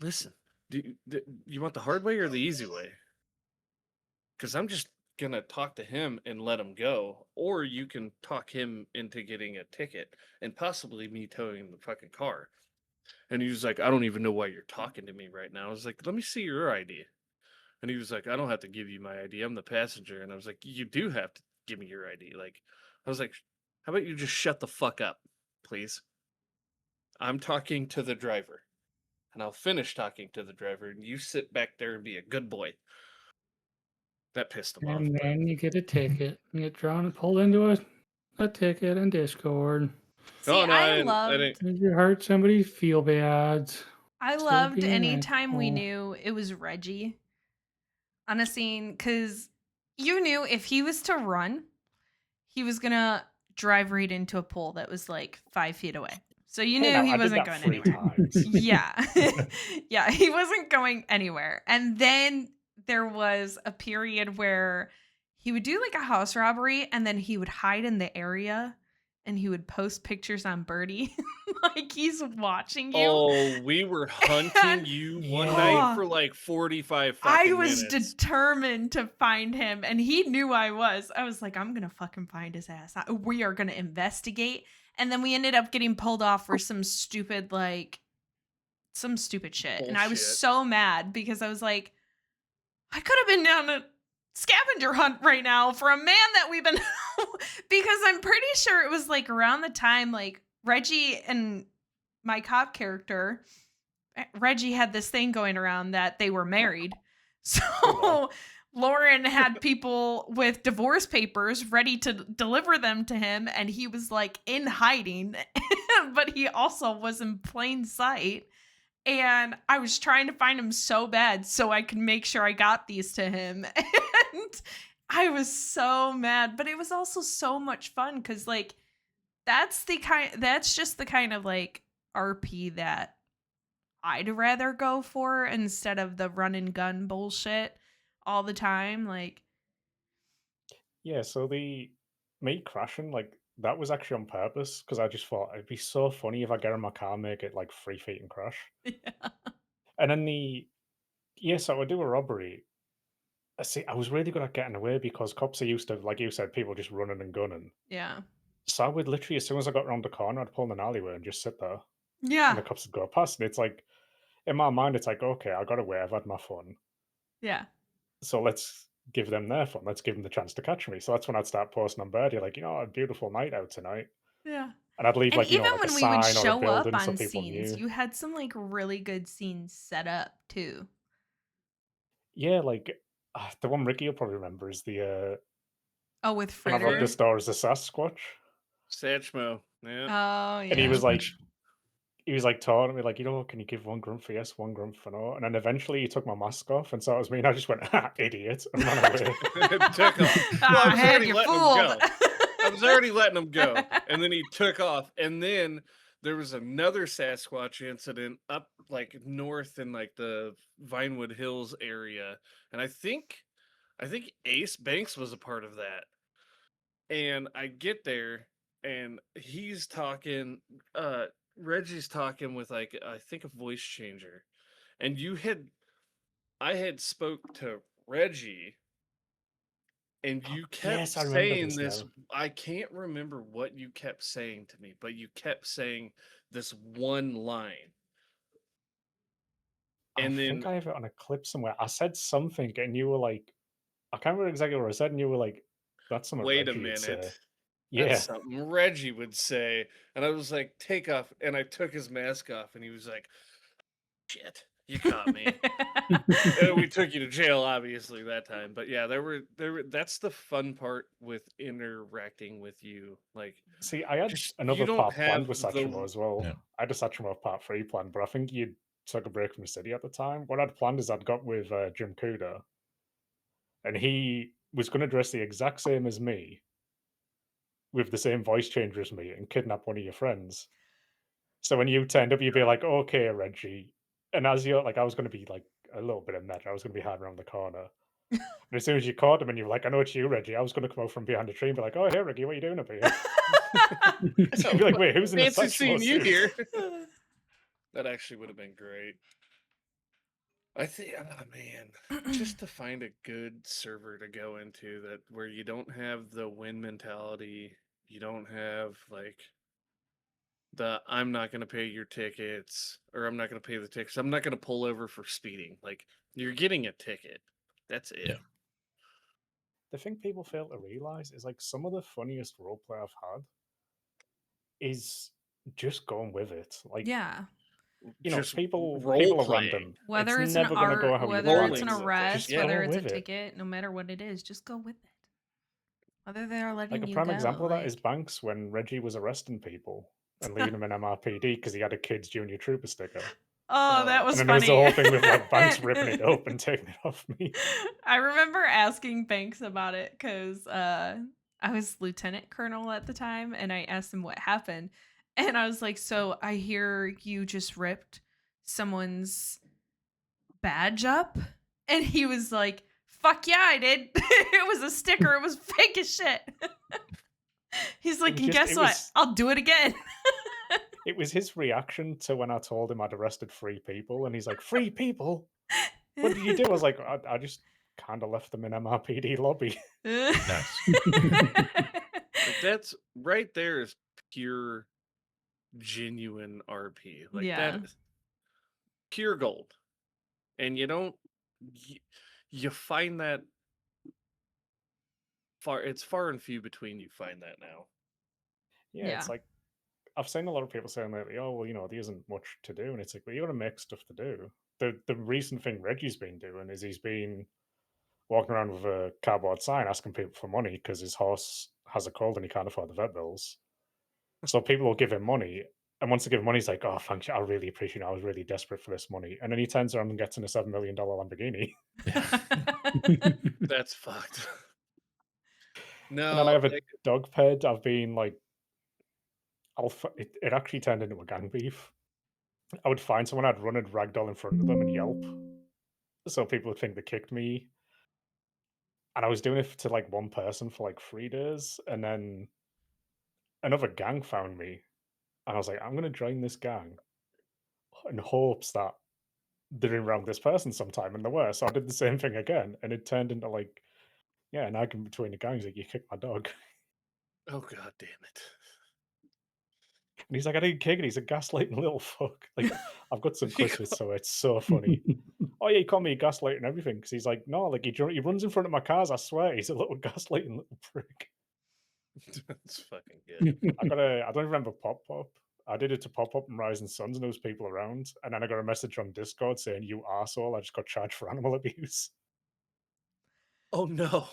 listen, do you want the hard way or the easy way? Because I'm just going to talk to him and let him go. Or you can talk him into getting a ticket and possibly me towing the fucking car. And he was like, I don't even know why you're talking to me right now. I was like, let me see your ID. And he was like, I don't have to give you my ID. I'm the passenger. And I was like, you do have to give me your ID. Like, I was like, how about you just shut the fuck up, please? I'm talking to the driver. And I'll finish talking to the driver, and you sit back there and be a good boy. That pissed him off. And but- then you get a ticket. You get drawn and pulled into a ticket in Discord. see, Oh, no, I didn't- loved If you hurt somebody's feel bads. I Still loved being anytime we asshole. knew it was Reggie on a scene, because you knew if he was to run, he was gonna drive right into a pole that was like 5 feet away. So you knew Hey, now, he I did wasn't that going 3 anywhere. times. Yeah. Yeah, he wasn't going anywhere. And then there was a period where he would do like a house robbery and then he would hide in the area and he would post pictures on Birdie like he's watching you. Oh, we were hunting you one Yeah. night for like 45 fucking I was minutes. determined to find him, and he knew I was. I was like, I'm gonna fucking find his ass. We are gonna investigate. And then we ended up getting pulled off for some stupid shit. And I was Bullshit. so mad because I was like, I could have been down a scavenger hunt right now for a man that we've been because I'm pretty sure it was like around the time like Reggie and my cop character, Reggie had this thing going around that they were married. So Lauren had people with divorce papers ready to deliver them to him, and he was like in hiding, but he also was in plain sight. And I was trying to find him so bad so I could make sure I got these to him. And I was so mad, but it was also so much fun because like that's just the kind of like RP that I'd rather go for instead of the run and gun bullshit all the time. Like, Yeah, so the me crashing, like, that was actually on purpose because I just thought it'd be so funny if I get in my car, make it like 3 feet and crash. Yeah. And then so I would do a robbery. I see, I was really good at getting away because cops are used to, like you said, people just running and gunning. Yeah. So I would literally, as soon as I got around the corner, I'd pull in an alleyway and just sit there, and Yeah. the cops would go past. And it's like, in my mind, it's like, okay, I got away, I've had my fun. Yeah. So let's give them their fun. Let's give them the chance to catch me. So that's when I'd start posting on Birdie, like, a beautiful night out tonight. Yeah. And I'd leave And like, even like a when we would sign or a show up building so on people scenes, knew. you had some like really good scenes set up too. Yeah, like the one Ricky will probably remember is the Oh, with when I robbed the Fritter. store as a Sasquatch. Satchmo. Yeah. Oh And he yeah. was like, taunting me, like, can you give 1 grunt for yes, 1 grunt for no? And then eventually he took my mask off and saw it was me, and I just went, idiot, and ran away. Took off. Well, I Ah, was head, already you're letting him fooled. go. I was already letting him go. And then he took off. And then there was another Sasquatch incident up like north in like the Vinewood Hills area. And I think Ace Banks was a part of that. And I get there and he's talking, Reggie's talking with like I think a voice changer. And I had spoke to Reggie and you kept Yes, I remember saying this this. now. I can't remember what you kept saying to me, but you kept saying this one line. I And think then I have it on a clip somewhere. I said something, and you were like, I can't remember exactly what I said, and you were like, that's something wait a Reggie would minute. say. That's Yeah. something Reggie would say. And I was like, take off. And I took his mask off and he was like, shit, you caught me. And we took you to jail, obviously, that time. But yeah, there were that's the fun part with interacting with you. Like, See, I had just you another don't part have planned with Satchmo the as well. Yeah. I had a Satchmo part 3 planned, but I think you took a break from the city at the time. What I'd planned is I'd got with Jim Cuda, and he was going to dress the exact same as me, with the same voice changer as me, and kidnap one of your friends. So when you turned up, you'd be like, "Okay, Reggie," and as you're like, I was going to be like a little bit of meta. I was going to be hiding around the corner. And as soon as you caught him and you were like, "I know it's you, Reggie," I was going to come out from behind the tree and be like, "Oh, hey, Reggie, what are you doing up here?" So you'd be like, "Wait, who's in the fancy Satchmo seeing you suit?" here. That actually would have been great. I think, oh man, just to find a good server to go into that where you don't have the win mentality, you don't have like the I'm not going to pay your tickets or I'm not going to pay the tickets. I'm not going to pull over for speeding. Like you're getting a ticket. That's it. Yeah. The thing people fail to realize is like some of the funniest roleplay I've had is just going with it. Like, Yeah. Just people role are playing. random. Whether It's it's an never gonna go art, how you whether plan it's it an Rolling to. with it. arrest, Just Yeah. whether go it's a with it. ticket, no matter what it is, just go with it. Whether they're Like letting a you prime go. example of that Like, is Banks when Reggie was arresting people and leaving them in MRPD because he had a Kids Junior Trooper sticker. oh, that Oh, was And then there was the funny. whole thing with like Banks ripping it up and taking it off me. I remember asking Banks about it because I was lieutenant colonel at the time, and I asked him what happened, and I was like, "So I hear you just ripped someone's badge up," and he was like, "Fuck yeah, I did. It was a sticker. It was fake as shit." He's like, was "And just- guess it what? was- I'll do it again." It was his reaction to when I told him I'd arrested 3 people, and he's like, 3 people? What did you do? I was like, I just kind of left them in MRPD lobby. Nice. like that's right there is pure, genuine RP. Like Yeah. that is pure gold. And you don't, you find that it's far and few between you find that now. Yeah, Yeah. it's like I've seen a lot of people saying lately, "Oh, well, there isn't much to do," and it's like, well, you got to make stuff to do. The recent thing Reggie's been doing is he's been walking around with a cardboard sign asking people for money because his horse has a cold and he can't afford the vet bills. So people will give him money, and once they give him money, he's like, "Oh, thanks, I really appreciate it. I was really desperate for this money." And then he turns around and gets in a $7 million Lamborghini. That's fucked. And then I No, have a like, dog ped. I've been like, it actually turned into a gang beef. I would find someone, I'd run a ragdoll in front of them and yelp, so people would think they kicked me. and I was doing it to like one person for like 3 days, and then another gang found me, and I was like, I'm gonna join this gang in hopes that they're around this person sometime, and they were. So I did the same thing again, and it turned into like, yeah, an argument between the gangs. Like, you kicked my dog, Oh god damn it. and he's like, I didn't kick it. He's a gaslighting little fuck. Like, I've got some He clips of it, so it's so funny. Oh yeah, he called me a gaslight and everything because he's like, no, like he runs in front of my cars. I swear, he's a little gaslighting little prick. That's fucking good. I don't even remember Pop Pop. I did it to Pop Pop and Rising Suns, and there was people around, and then I got a message on Discord saying, "You arsehole, I just got charged for animal abuse." Oh no.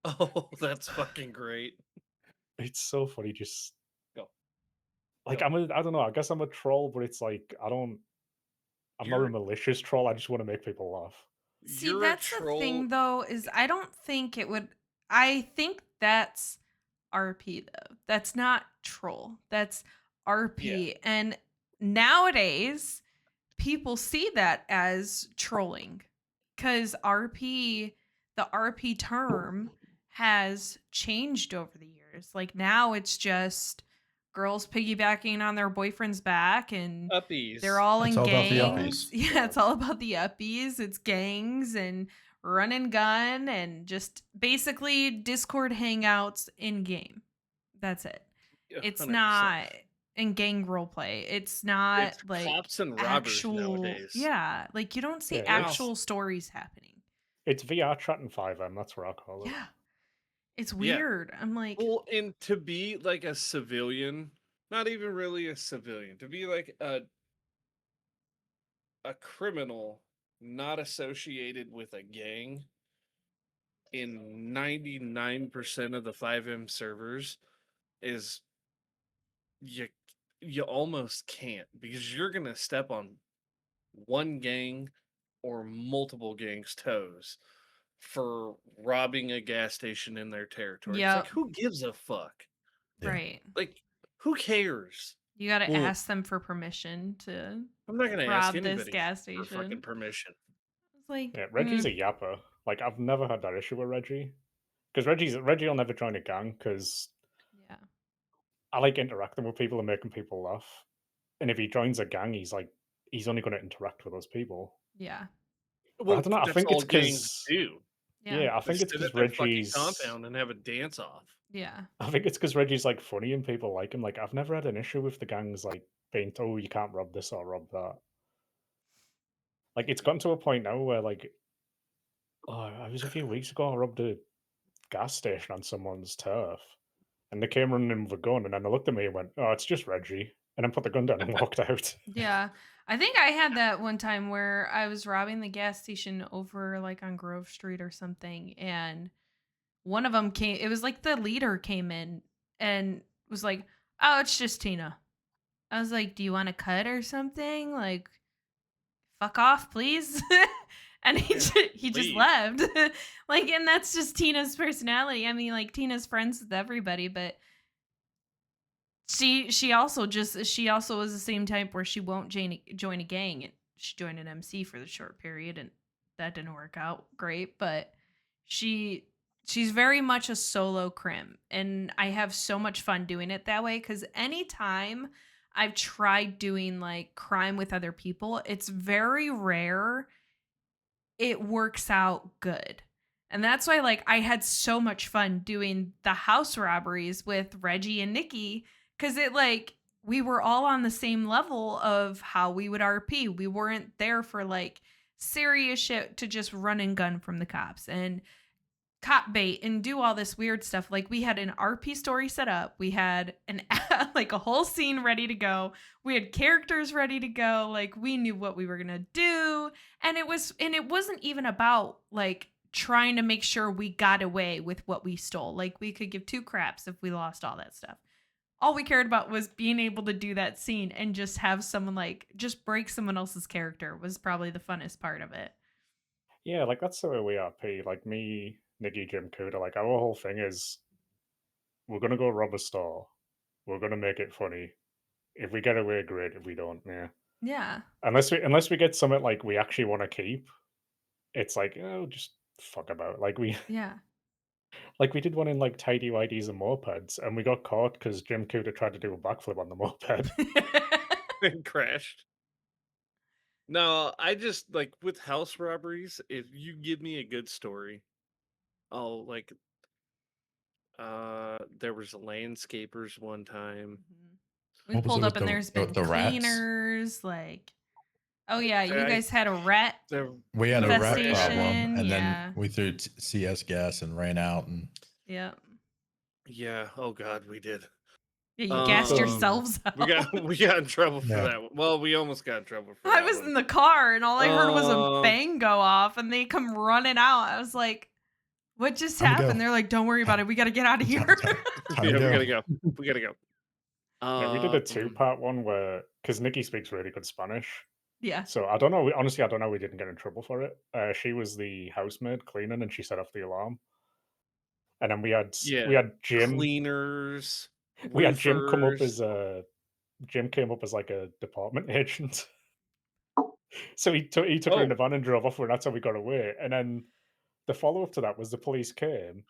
Oh, that's fucking great. It's so funny. Just Go. like Go. I don't know. I guess I'm a troll, but it's like I'm not a You're malicious troll. I just want to make people laugh. See, you're a that's the troll. thing though, is I don't think it would I think that's RP though. That's not troll. That's Yeah. RP. And nowadays, people see that as trolling because the RP term has changed over the years. Like now it's just girls piggybacking on their boyfriend's back and they're Uppies. all It's in all about the gangs. uppies. Yeah, it's all about the uppies. It's gangs and run and gun and just basically Discord hangouts in game. That's it. It's 100%. not in gang roleplay. It's not It's like cops and robbers actual nowadays. yeah, like you don't see Yeah, it's actual stories happening. it's VR chat and 5M. That's what I call it. Yeah. It's Yeah. weird. I'm like, Well, and to be like a civilian, not even really a civilian, to be like a criminal not associated with a gang in 99% of the 5M servers is you almost can't because you're going to step on one gang or multiple gangs' toes for robbing a gas station in their territory. It's like, yep, who gives a fuck? Yeah. right. Like, who cares? You got to Well, ask them for permission to I'm not gonna ask rob this anybody gas for fucking station. permission. It's like, Yeah, Reggie's a yapper. Like I've never had that issue with Reggie because Reggie will never join a gang because yeah, I like interacting with people and making people laugh. And if he joins a gang, he's only going to interact with those people. yeah, But I Well, don't know. I that's think all it's gangs because do. yeah, yeah, I They think it's sit because at their fucking Reggie's. compound and have a dance off. yeah, I think it's because Reggie's like funny and people like him. Like I've never had an issue with the gangs like being told you can't rob this or rob that. Like it's gotten to a point now where like I was a few weeks ago. I robbed a gas station on someone's turf, and they came running in with a gun, and then they looked at me and went, "Oh, it's just Reggie," and then put the gun down and walked out. yeah. I think I had that one time where I was robbing the gas station over like on Grove Street or something, and one of them came. It was like the leader came in and was like, "Oh, it's just Tina." I was like, "Do you want to cut or something? Like, fuck off, please." And Yeah, he just leave. left. Like, and that's just Tina's personality. I mean, like Tina's friends with everybody, but she also is the same type where she won't join a gang. And she joined an MC for the short period, and that didn't work out great. But she she's very much a solo crim, and I have so much fun doing it that way. Because anytime I've tried doing like crime with other people, it's very rare it works out good. And that's why like I had so much fun doing the house robberies with Reggie and Nikki cuz it like we were all on the same level of how we would RP. We weren't there for like serious shit to just run and gun from the cops and cop bait and do all this weird stuff. Like we had an RP story set up. We had an like a whole scene ready to go. We had characters ready to go. Like we knew what we were going to do. And it wasn't even about like trying to make sure we got away with what we stole. Like we could give two craps if we lost all that stuff. All we cared about was being able to do that scene and just have someone like just break someone else's character was probably the funnest part of it. Yeah, like that's the way we RP. Like me, Nikki, Jim, Cuda. Like our whole thing is we're gonna go rob a store. We're gonna make it funny. If we get away, great. If we don't, yeah. Yeah. Unless we get something like we actually want to keep, it's like, just fuck about. Like we Yeah. like we did one in like tidy whities and mopeds, and we got caught because Jim Cooter tried to do a backflip on the moped. And crashed. No, I just like with house robberies, if you give me a good story, I'll like there was landscapers one time. We What was it pulled up with and the- there's been the rats? cleaners, like, oh yeah, you I- guys had a rat. There We had a rat problem, Infestation, and yeah. then we threw CS gas and ran out. And Yeah. yeah, oh god, we did. Yeah, you gassed Um, yourselves out. We got in trouble for Yeah. that one. Well, we almost got in trouble for I that was one. in the car and all I heard was a Um, bang go off and they come running out. I was like, what just Time to happened? go. They're like, don't worry about it. We got to get out of here. Time yeah, to we go. gotta go. We gotta go. Yeah, we did a 2-part one where because Nikki speaks really good Spanish. Yeah. So I don't know. Honestly, I don't know. We didn't get in trouble for it. She was the housemaid cleaning, and she set off the alarm. And then we had Jim. Cleaners. We had Jim come up roofers. as Jim came up as like a department agent. So he took her in the van and drove off, and that's how we got away. And then the follow up to that was the police came,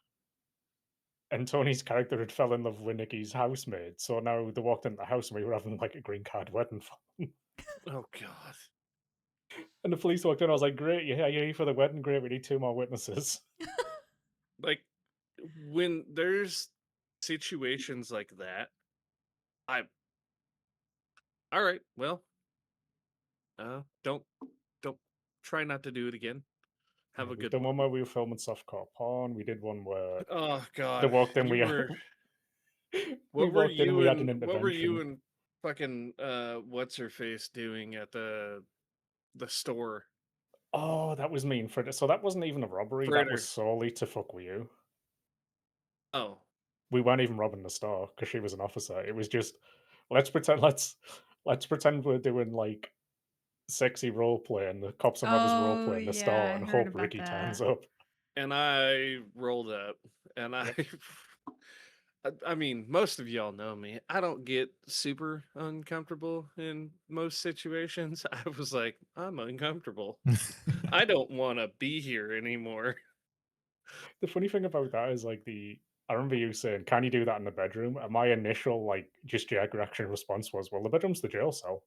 and Tony's character had fell in love with Nikki's housemaid. So now they walked into the house, and we were having like a green card wedding for them. Oh god. And the police walked in. I was like, "Great, you're here for the wedding. Great, we need 2 more witnesses." Like when there's situations like that, all right, well, don't try not to do it again. Have a We've good done one. one where we were filming softcore porn. We did one where Oh god. they walked in. You we were, we what were walked in. you We had an and what were you intervention. and fucking what's her face doing at the store? Oh, that was mean. So that wasn't even a robbery. That Fritter. was solely to fuck with you. Oh. We weren't even robbing the store because she was an officer. It was just let's pretend we're doing like sexy role play, and the cops and robbers role play in the store, I and heard hope about Ricky that. turns up. And I rolled up, and I mean, most of y'all know me. I don't get super uncomfortable in most situations. I was like, I'm uncomfortable. I don't want to be here anymore. The funny thing about that is like I remember you saying, "Can you do that in the bedroom?" And my initial like just jerk reaction response was, "Well, the bedroom's the jail cell."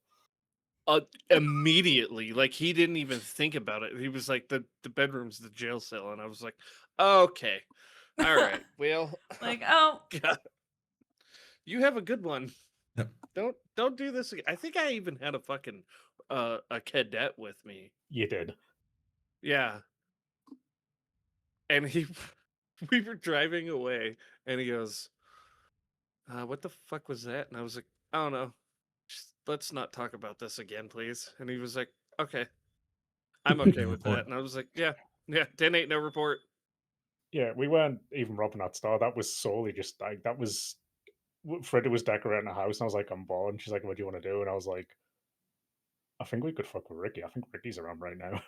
Immediately, like he didn't even think about it. He was like, the bedroom's the jail cell, and I was like, okay, all right, well, Like, oh, God. You have a good one. Yep. Don't do this again. I think I even had a fucking a cadet with me. You did. Yeah. And we were driving away, and he goes, what the fuck was that? And I was like, I don't know. Just, let's not talk about this again, please. And he was like, okay. I'm okay with that. And I was like, yeah, 10-8, no report. Yeah, we weren't even robbing that store. That was solely just like Freddie was decorating a house, and I was like, I'm bored. And she's like, what do you want to do? And I was like, I think we could fuck with Ricky. I think Ricky's around right now.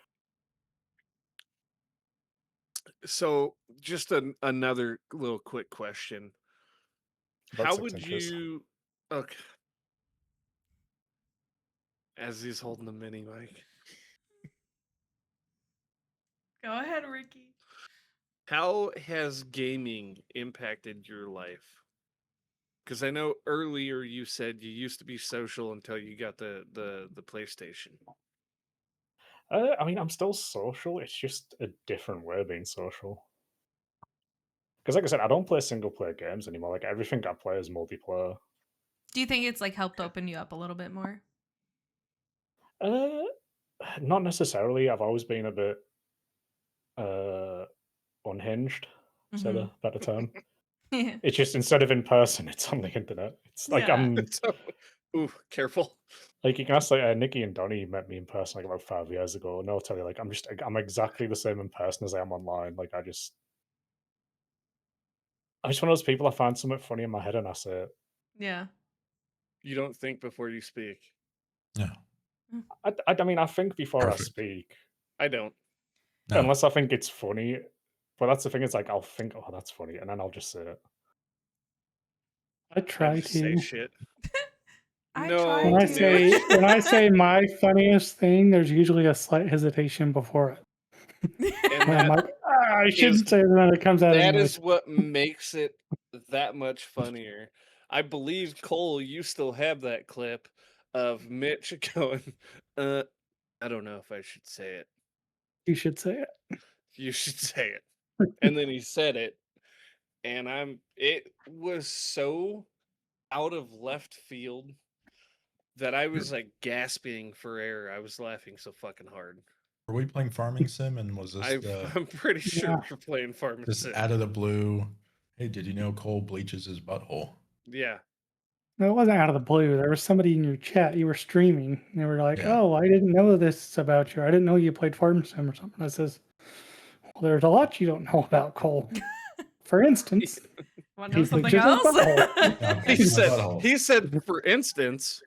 So just another little quick question. About How 6 would inches. you, okay, as he's holding the mini mic, go ahead, Ricky. how has gaming impacted your life? Because I know earlier you said you used to be social until you got the PlayStation. I mean, I'm still social. It's just a different way of being social. Because, like I said, I don't play single player games anymore. Like everything I play is multiplayer. Do you think it's like helped open you up a little bit more? Not necessarily. I've always been a bit unhinged. Is that a better term? It's just instead of in person, it's on the internet. It's like Yeah. Ooh, careful. Like you can ask like Nikki and Donnie met me in person like about 5 years ago, and they'll tell you like I'm exactly the same in person as I am online. Like I'm just one of those people. I find something funny in my head and I say it. Yeah. You don't think before you speak. Yeah. I mean, I think before Perfect. I speak, I don't. No. unless I think it's funny. But that's the thing. It's like I'll think, oh, that's funny, and then I'll just say it. I try just say to. shit. I No, try When I to. say when I say my funniest thing, there's usually a slight hesitation before it. And When I'm that, like, I shouldn't say that. It comes out That anyway. is what makes it that much funnier. I believe, Cole, you still have that clip of Mitch going, I don't know if I should say it. You should say it. You should say it. And then he said it. And it was so out of left field that I was like gasping for air. I was laughing so fucking hard. Were we playing Farming Sim, and was this I'm pretty sure Yeah. we're playing Farming just Sim. out of the blue? Hey, did you know Cole bleaches his butthole? Yeah. No, it wasn't out of the blue. There was somebody in your chat. You were streaming. And they were like, Yeah. "Oh, I didn't know this about you. I didn't know you played Farm Sim or something." I says, "Well, there's a lot you don't know about Cole. For instance, Want to know he something bleaches his else? butthole." Yeah, He bleaches my said, butthole. for instance,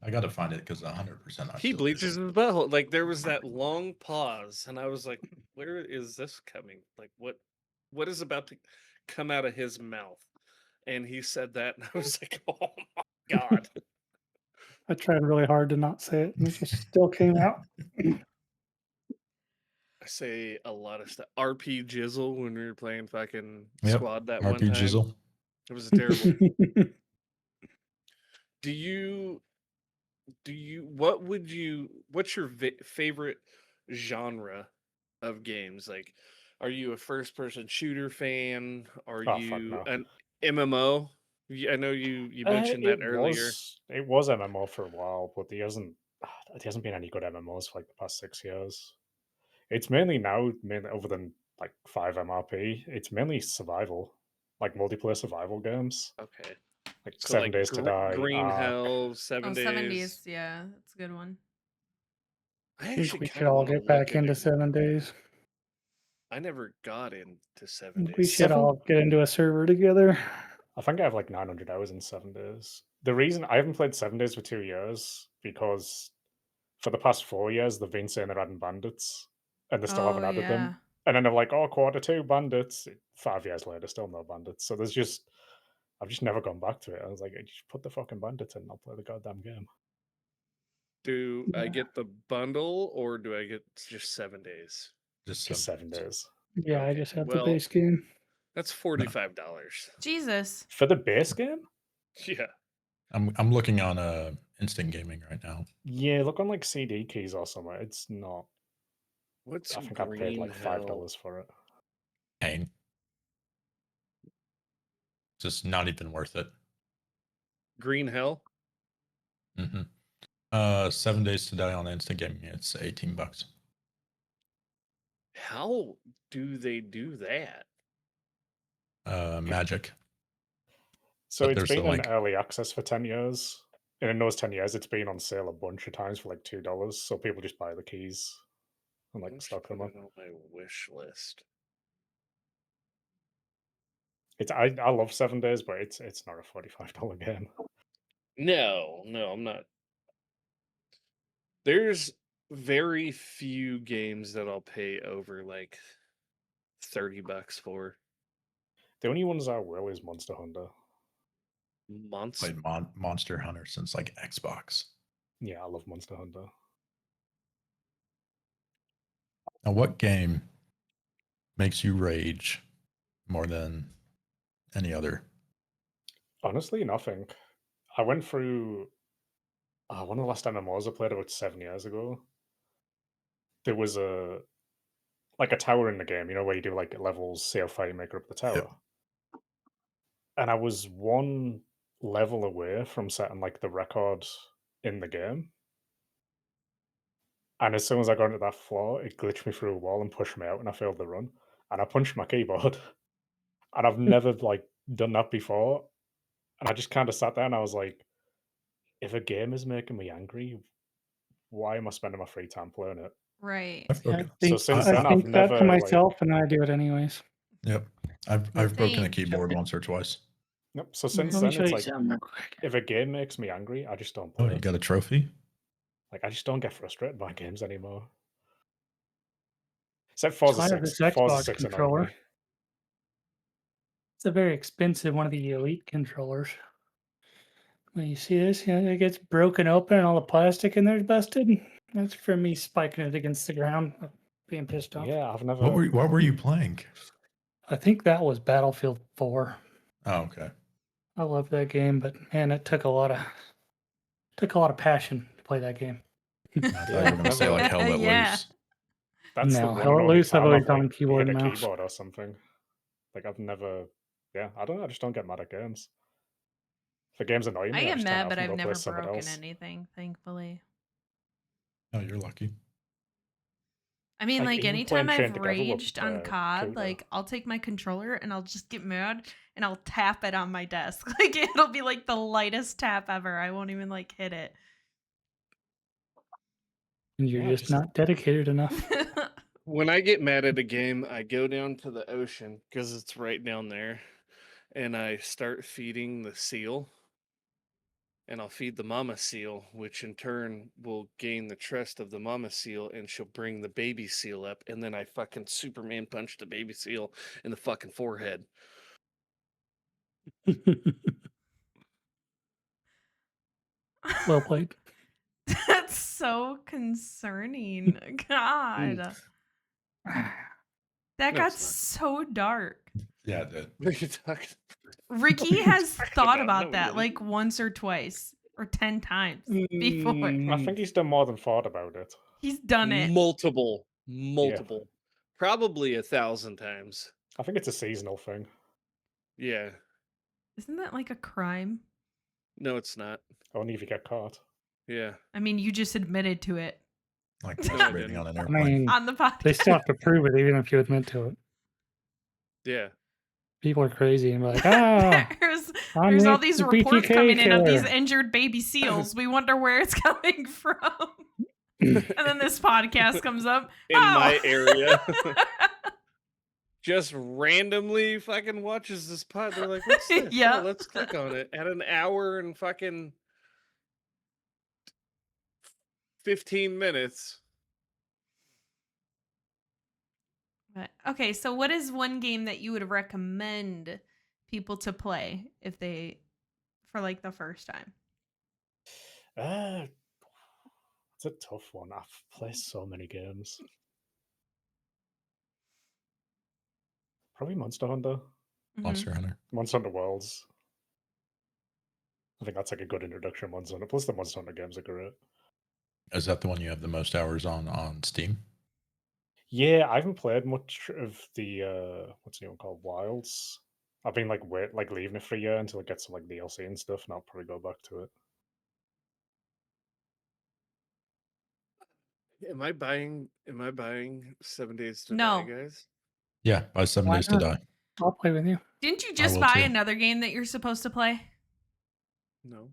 I got to find it because 100%. he bleaches his butthole. Like there was that long pause, and I was like, "Where is this coming? Like what is about to come out of his mouth?" And he said that, and I was like, "Oh my god!" I tried really hard to not say it, and it just still came out. I say a lot of stuff. RP Jizzle when we were playing fucking Yep. squad that one RP time. Jizzle. It was terrible. What's your favorite genre of games? Like, are you a first person shooter fan? Are Oh, fuck you no. an MMO? I know you mentioned that earlier. It was MMO for a while, but there hasn't been any good MMOs for like the past 6 years. It's mainly other than like 5 MRP, it's mainly survival, like multiplayer survival games, Okay. like So 7 like Days to Die, Green Ark. Hell, 7 Oh, Days. 70s. Yeah, that's a good one. I I think actually we should kind of all want to get back look into into. 7 days. I never got into I 7 think we Days. should all get into a server together. I think I have like 900 hours in 7 days. The reason I haven't played 7 Days for 2 years because for the past 4 years they've been saying they're adding bandits, and they still Oh, haven't added yeah. them. And then they're like, "Oh, quarter 2 bandits." 5 years later, still no bandits. So I've just never gone back to it. I was like, "Just put the fucking bandits in, and I'll play the goddamn game." Do I Yeah. get the bundle or do I get just 7 Days? Just Just 7 days Yeah, I Okay, just have the well, base game. That's $45. Jesus. for the base game. Yeah. I'm looking on Instant Gaming right now. Yeah, look on like CD keys or somewhere. It's not. What's I think I paid Green like Hell? $5 for it. Pain. Just not even worth it. Green Hell? Mm-hmm. 7 Days to Die on Instant Gaming. It's $18. How do they do that? Magic. So But it's there's been in like early access for 10 years. And in those 10 years, it's been on sale a bunch of times for like $2. So people just buy the keys and like I should stock them put up. it on my wish list. I love 7 Days, but it's not a $45 game. No, I'm not. There's very few games that I'll pay over like $30 for. The only ones I will is Monster Hunter. Monster. played Monster Hunter since like Xbox. Yeah, I love Monster Hunter. Now, what game makes you rage more than any other? Honestly, nothing. I went through one of the last MMOs I played about 7 years ago. There was a tower in the game, where you do like levels, see how far you make it up the tower. Yep. And I was one level away from setting like the record in the game. And as soon as I got into that floor, it glitched me through a wall and pushed me out, and I failed the run. And I punched my keyboard, and I've never like done that before. And I just kind of sat there and I was like, if a game is making me angry, why am I spending my free time playing it? Right. I've Yeah, broken. So since I then, I've think that to never like. myself, and I do it anyways. Yep. I've broken a Same. keyboard once or twice. Nope. So since Let me then, show it's you like something real quick. if a game makes me angry, I just don't Oh, play you it. got a trophy? Like I just don't get frustrated by games anymore. Except So Forza I have 6. this Forza Xbox 6 annoyed controller. me. It's a very expensive one of the Elite controllers. When you see this, it gets broken open and all the plastic in there is busted. That's from me spiking it against the ground. being pissed off. Yeah, I've never. What were you playing? I think that was Battlefield 4. Oh, okay. I love that game, but man, it took a lot of passion to play that game. I thought you were going to say like Hell Let Yeah. Loose. That's the No, one Hell and Let only Loose, I've time always I've done like keyboard hit a and mouse. keyboard or something. Like I've never. Yeah, I don't know. I just don't get mad at games. If a game's annoying I me, I get just turn it mad, off but and I've go play never something broken else. anything, thankfully. Oh, you're lucky. I mean, like even playing anytime I've Chained Together with, raged on COD, Kuda. like I'll take my controller and I'll just get mad and I'll tap it on my desk. Like it'll be like the lightest tap ever. I won't even like hit it. And you're Yeah, just not dedicated enough. When I get mad at a game, I go down to the ocean because it's right down there, and I start feeding the seal. And I'll feed the mama seal, which in turn will gain the trust of the mama seal, and she'll bring the baby seal up, and then I fucking Superman punch the baby seal in the fucking forehead. Well played. That's so concerning. God. That No, got it's not. so dark. Yeah, it did. What are you talking? Ricky has Talking thought about? about No, that he like once or twice or 10 times before. I think he's done more than thought about it. He's done it. multiple, Yeah. probably 1,000 times. I think it's a seasonal thing. Yeah, Isn't that like a crime? no, it's not. Only if you get caught. Yeah, I mean, you just admitted to it Like No, I masturbating didn't. on an I airplane. mean, on the podcast. they still have to prove it, even if you admit to it. yeah. People are crazy and be like, ah, There's all these reports BTK coming in of these killer. injured baby seals. We wonder where it's coming from. And then this podcast comes up. In my Oh. area. Just randomly fucking watches this pod. They're like, what's this? Yeah. Oh, let's click on it. At an hour and fucking 15 minutes. But, okay, so what is one game that you would recommend people to play if they, for like the first time? It's a tough one. I've played so many games. Probably Monster Hunter. Mhm. Monster Hunter. Monster Hunter Worlds. I think that's like a good introduction to Monster Hunter. Plus the Monster Hunter games are great. Is that the one you have the most hours on Steam? Yeah, I haven't played much of the what's the new one called? Wilds. I've been like leaving it for a year until it gets some like DLC and stuff, and I'll probably go back to it. Am I buying 7 Days to No. Die, guys? Yeah, by 7 Why Days to not? Die. I'll play with you. Didn't you just will buy too. another game that you're supposed to play? No.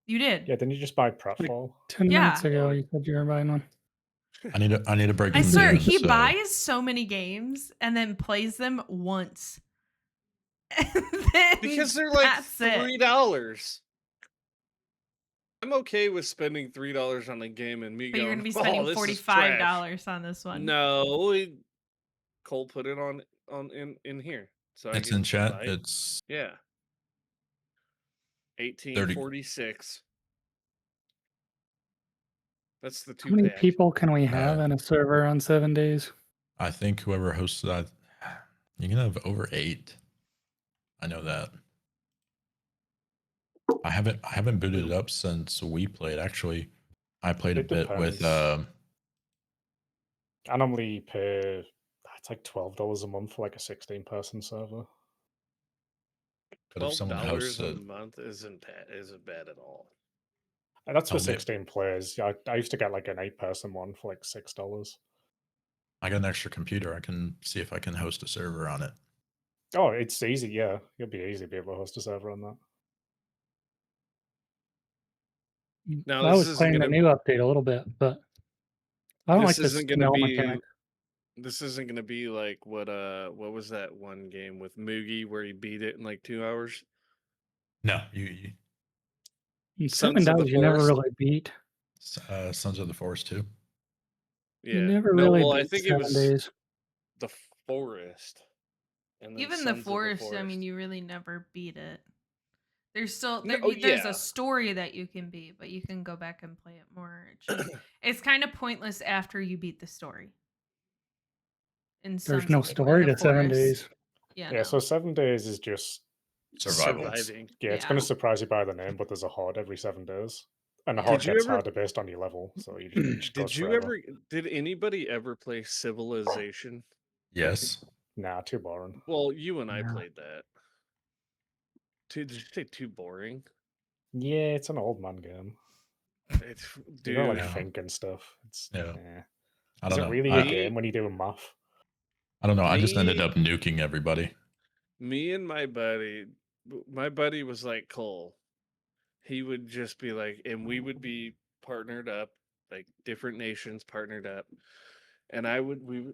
You did. Yeah, didn't you just buy Pratfall? 10 Yeah. minutes ago, you said you were buying one. I need a break. I from swear, games, he so buys so many games and then plays them once. And then Because they're like that's it. $3. I'm okay with spending $3 on a game and me But going, you're going to be "Oh, spending this is trash." $45 on this one. No, Cole put it on in here. So it's I in can chat. buy it. It's Yeah. 1846. That's the How many 2-pack. people can we have in a server on 7 days? I think whoever hosts that, you can have over 8. I know that. I haven't booted it up since we played. Actually, I played a It bit with depends. I normally pay it's like $12 a month for like a 16-person server. but if someone hosts $12 a it, month isn't bad at all. And that's for Oh, man. 16 players. Yeah, I used to get like an 8-person one for like $6. I got an extra computer. I can see if I can host a server on it. Oh, it's easy. Yeah, it'll be easy to be able to host a server on that. Now, I this was isn't playing the gonna- new update a little bit, but I don't like This this isn't gonna smell be. mechanic. This isn't gonna be like what was that one game with Moogie where he beat it in like 2 hours? No, you In Sons 7 of the days, you never Forest? really beat. Sons of the Forest 2. Yeah. You never No, really well, I beat think it 7 was days. the Forest. And then Even Sons the of the forest, I mean, you really never beat it. There's still No, there's yeah. a story that you can beat, but you can go back and play it more. It's kind of pointless after you beat the story. in There's some no sort, story in the to 7 forest. days. Yeah. Yeah, no. so 7 days is just Survival. Surviving. yeah, it's Yeah. going to surprise you by the name, but there's a horde every 7 days, and the Yeah. horde Did you gets ever- harder based on your level. So it just goes Did you forever. did anybody ever play Civilization? Yes. Nah, too boring. Well, you and I No. played that. Did you say too boring? Yeah, it's an old man game. It's, You don't like dude, Yeah. think and stuff. It's Yeah. I Is don't it know. really a Me- game when you do math? I don't know. I just ended Me- up nuking everybody. me and my buddy was like Cole. He would just be like, and we would be partnered up, like different nations partnered up, and we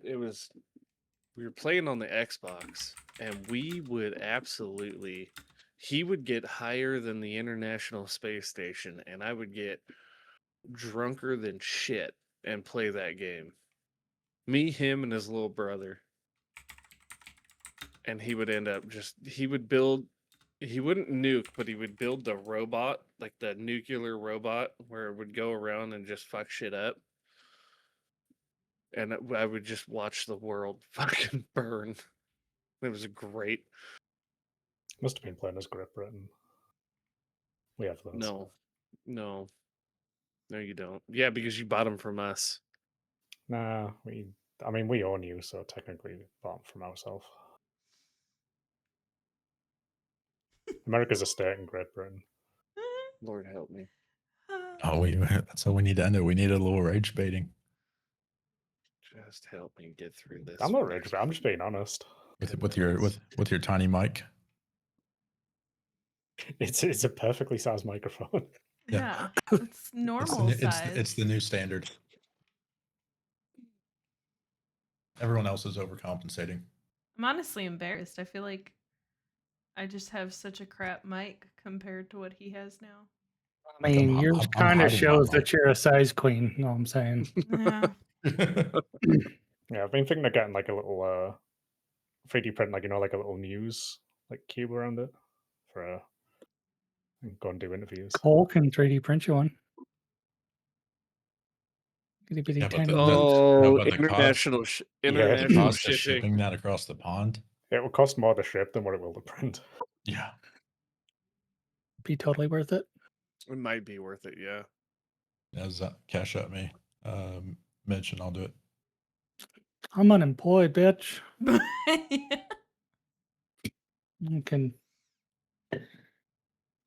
were playing on the Xbox, and we would absolutely. He would get higher than the International Space Station, and I would get drunker than shit and play that game. Me, him, and his little brother. And he would end up he wouldn't nuke, but he would build the robot, like the nuclear robot, where it would go around and just fuck shit up. And I would just watch the world fucking burn. It was great. Must have been playing as Great Britain. We have those. No, you don't. Yeah, because you bought them from us. Nah, we own you, so technically we bought 'em from ourselves. America's a state in Great Britain. Lord help me. Oh, that's how we need to end it. We need a little rage baiting Just help me get through this. I'm not rich, but I'm just being honest. with your tiny mic. It's a perfectly sized microphone. Yeah. It's normal size. It's the new standard. Everyone else is overcompensating. I'm honestly embarrassed. I feel like I just have such a crap mic compared to what he has now. I mean, I'm yours kind hiding of my shows mic. that you're a size queen. You know what I'm saying? Yeah. Yeah, I've been thinking of getting like a little 3D print, like like a little news like cube around it for and go and do interviews. Cole can 3D print you one. Itty bitty Yeah, but tiny the- ones. Oh, but the international Yeah, the international cost of shipping. shipping that across the pond. It will cost more to ship than what it will to print. Yeah. Be totally worth it. It might be worth it, yeah. As cash at me. Mention I'll do it. I'm unemployed, bitch. Yeah.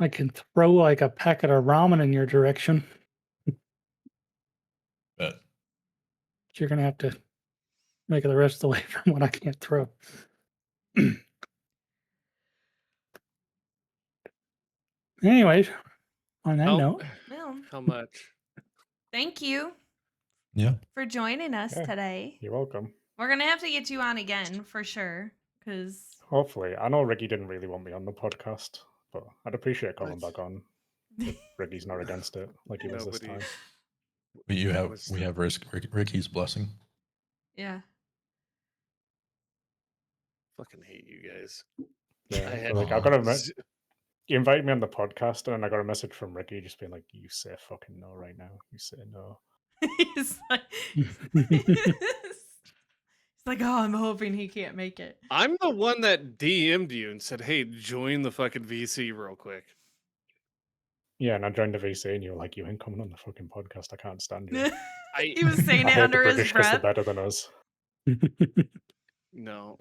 I can throw like a packet of ramen in your direction. But You're gonna have to make it the rest of the way from what I can't throw. Anyways, on that How- note, Well, How much? thank you yeah. for joining us Yeah. today. You're welcome. We're gonna have to get you on again for sure, because Hopefully. I know Ricky didn't really want me on the podcast, but I'd appreciate calling What? back on. Ricky's not against it like he was this Nobody- time. We have Ricky's blessing. yeah. Fucking hate you guys. Yeah, I had like I got a z- you invited me on the podcast, and then I got a message from Ricky just being like, "You say fucking no right now. You say no." He's like, oh, I'm hoping he can't make it. I'm the one that DM'd you and said, "Hey, join the fucking VC real quick." Yeah, and I joined the VC, and you were like, "You ain't coming on the fucking podcast. I can't stand you." He was saying I it hate under the his British because they're breath. better than us. No,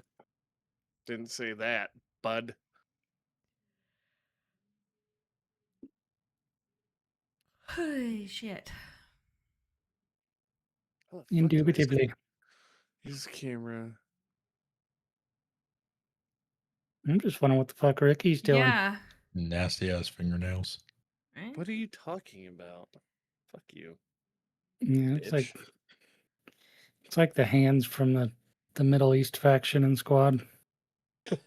didn't say that, bud. Holy shit. How the fuck do I Indubitably. use camera. I'm just wondering what the fuck Ricky's doing. Yeah. Nasty ass fingernails. Right? What are you talking about? Fuck you. Yeah, it's bitch. like the hands from the Middle East faction and squad. God.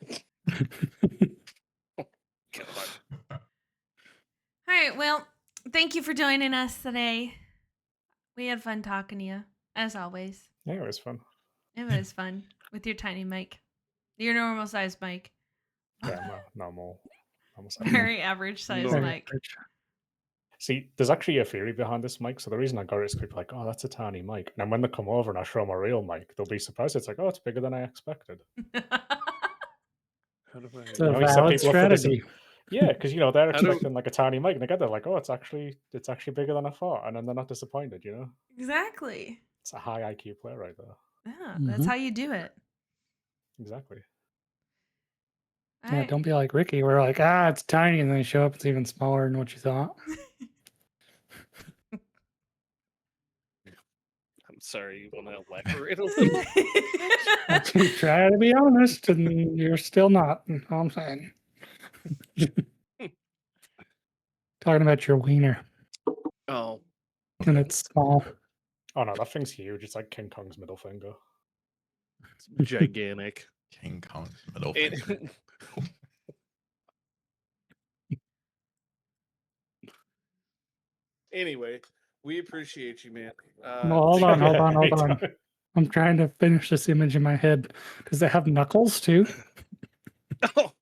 All right. Well, thank you for joining us today. We had fun talking to you, as always. Yeah, it was fun. It was fun with your tiny mic, your normal size mic, Yeah, normal size. very average size Normal. mic. See, there's actually a theory behind this mic. So the reason I got it is people like, oh, that's a tiny mic. And then when they come over and I show them a real mic, they'll be surprised. It's like, oh, it's bigger than I expected. How do I? It's a You know, except valid people are for this- strategy. Yeah, because they're How do- expecting like a tiny mic, and they get there like, oh, it's actually bigger than I thought, and then they're not disappointed. Exactly. It's a high IQ player right there. Yeah, that's Mhm. how you do it. Exactly. All Yeah, right. don't be like Ricky. We're like, it's tiny, and then you show up, it's even smaller than what you thought. I'm sorry, you want to elaborate a little? You try to be honest, and you're still not. That's all I'm saying. Talking about your wiener, Oh, and it's small. Oh no, that thing's huge. It's like King Kong's middle finger. gigantic. King Kong's middle It- finger. Anyway, we appreciate you, man. Well, hold on. I'm trying to finish this image in my head. Does they have knuckles too? Oh,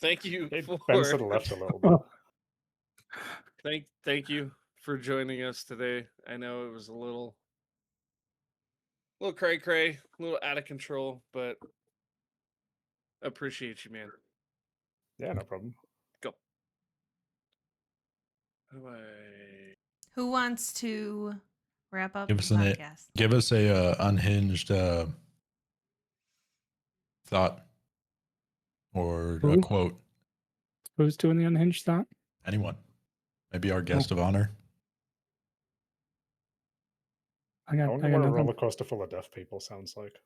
thank you It bends to the for left a little bit. thank you for joining us today. I know it was a little cray cray, a little out of control, but appreciate you, man. Yeah, no problem. Go. Who wants to wrap up Give the us an podcast? Give us a unhinged thought or a Who? quote. Who's doing the unhinged thought? Anyone. Maybe our guest of honor. I I got wonder what a nothing. roller coaster full of deaf people sounds like.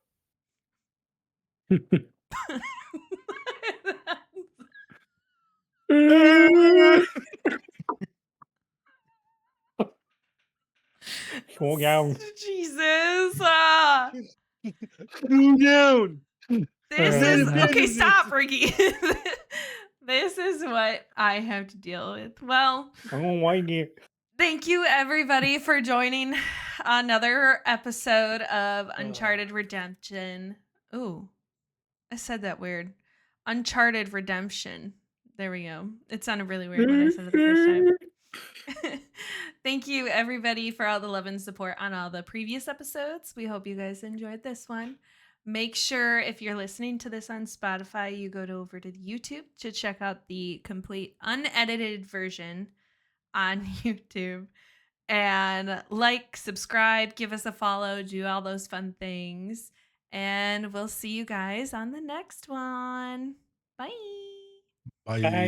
Calm down. Jesus. down. This Oh, is man. okay. Stop, Ricky. This is what I have to deal with. Well, Oh, why you? thank you everybody for joining another episode of Uncharted Redemption. Ooh, I said that weird. Uncharted Redemption. There we go. It sounded really weird when I said it the first time. Thank you everybody for all the love and support on all the previous episodes. We hope you guys enjoyed this one. Make sure if you're listening to this on Spotify, you go over to YouTube to check out the complete unedited version on YouTube. And like, subscribe, give us a follow, do all those fun things. And we'll see you guys on the next one. Bye. Bye. Bye.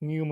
You,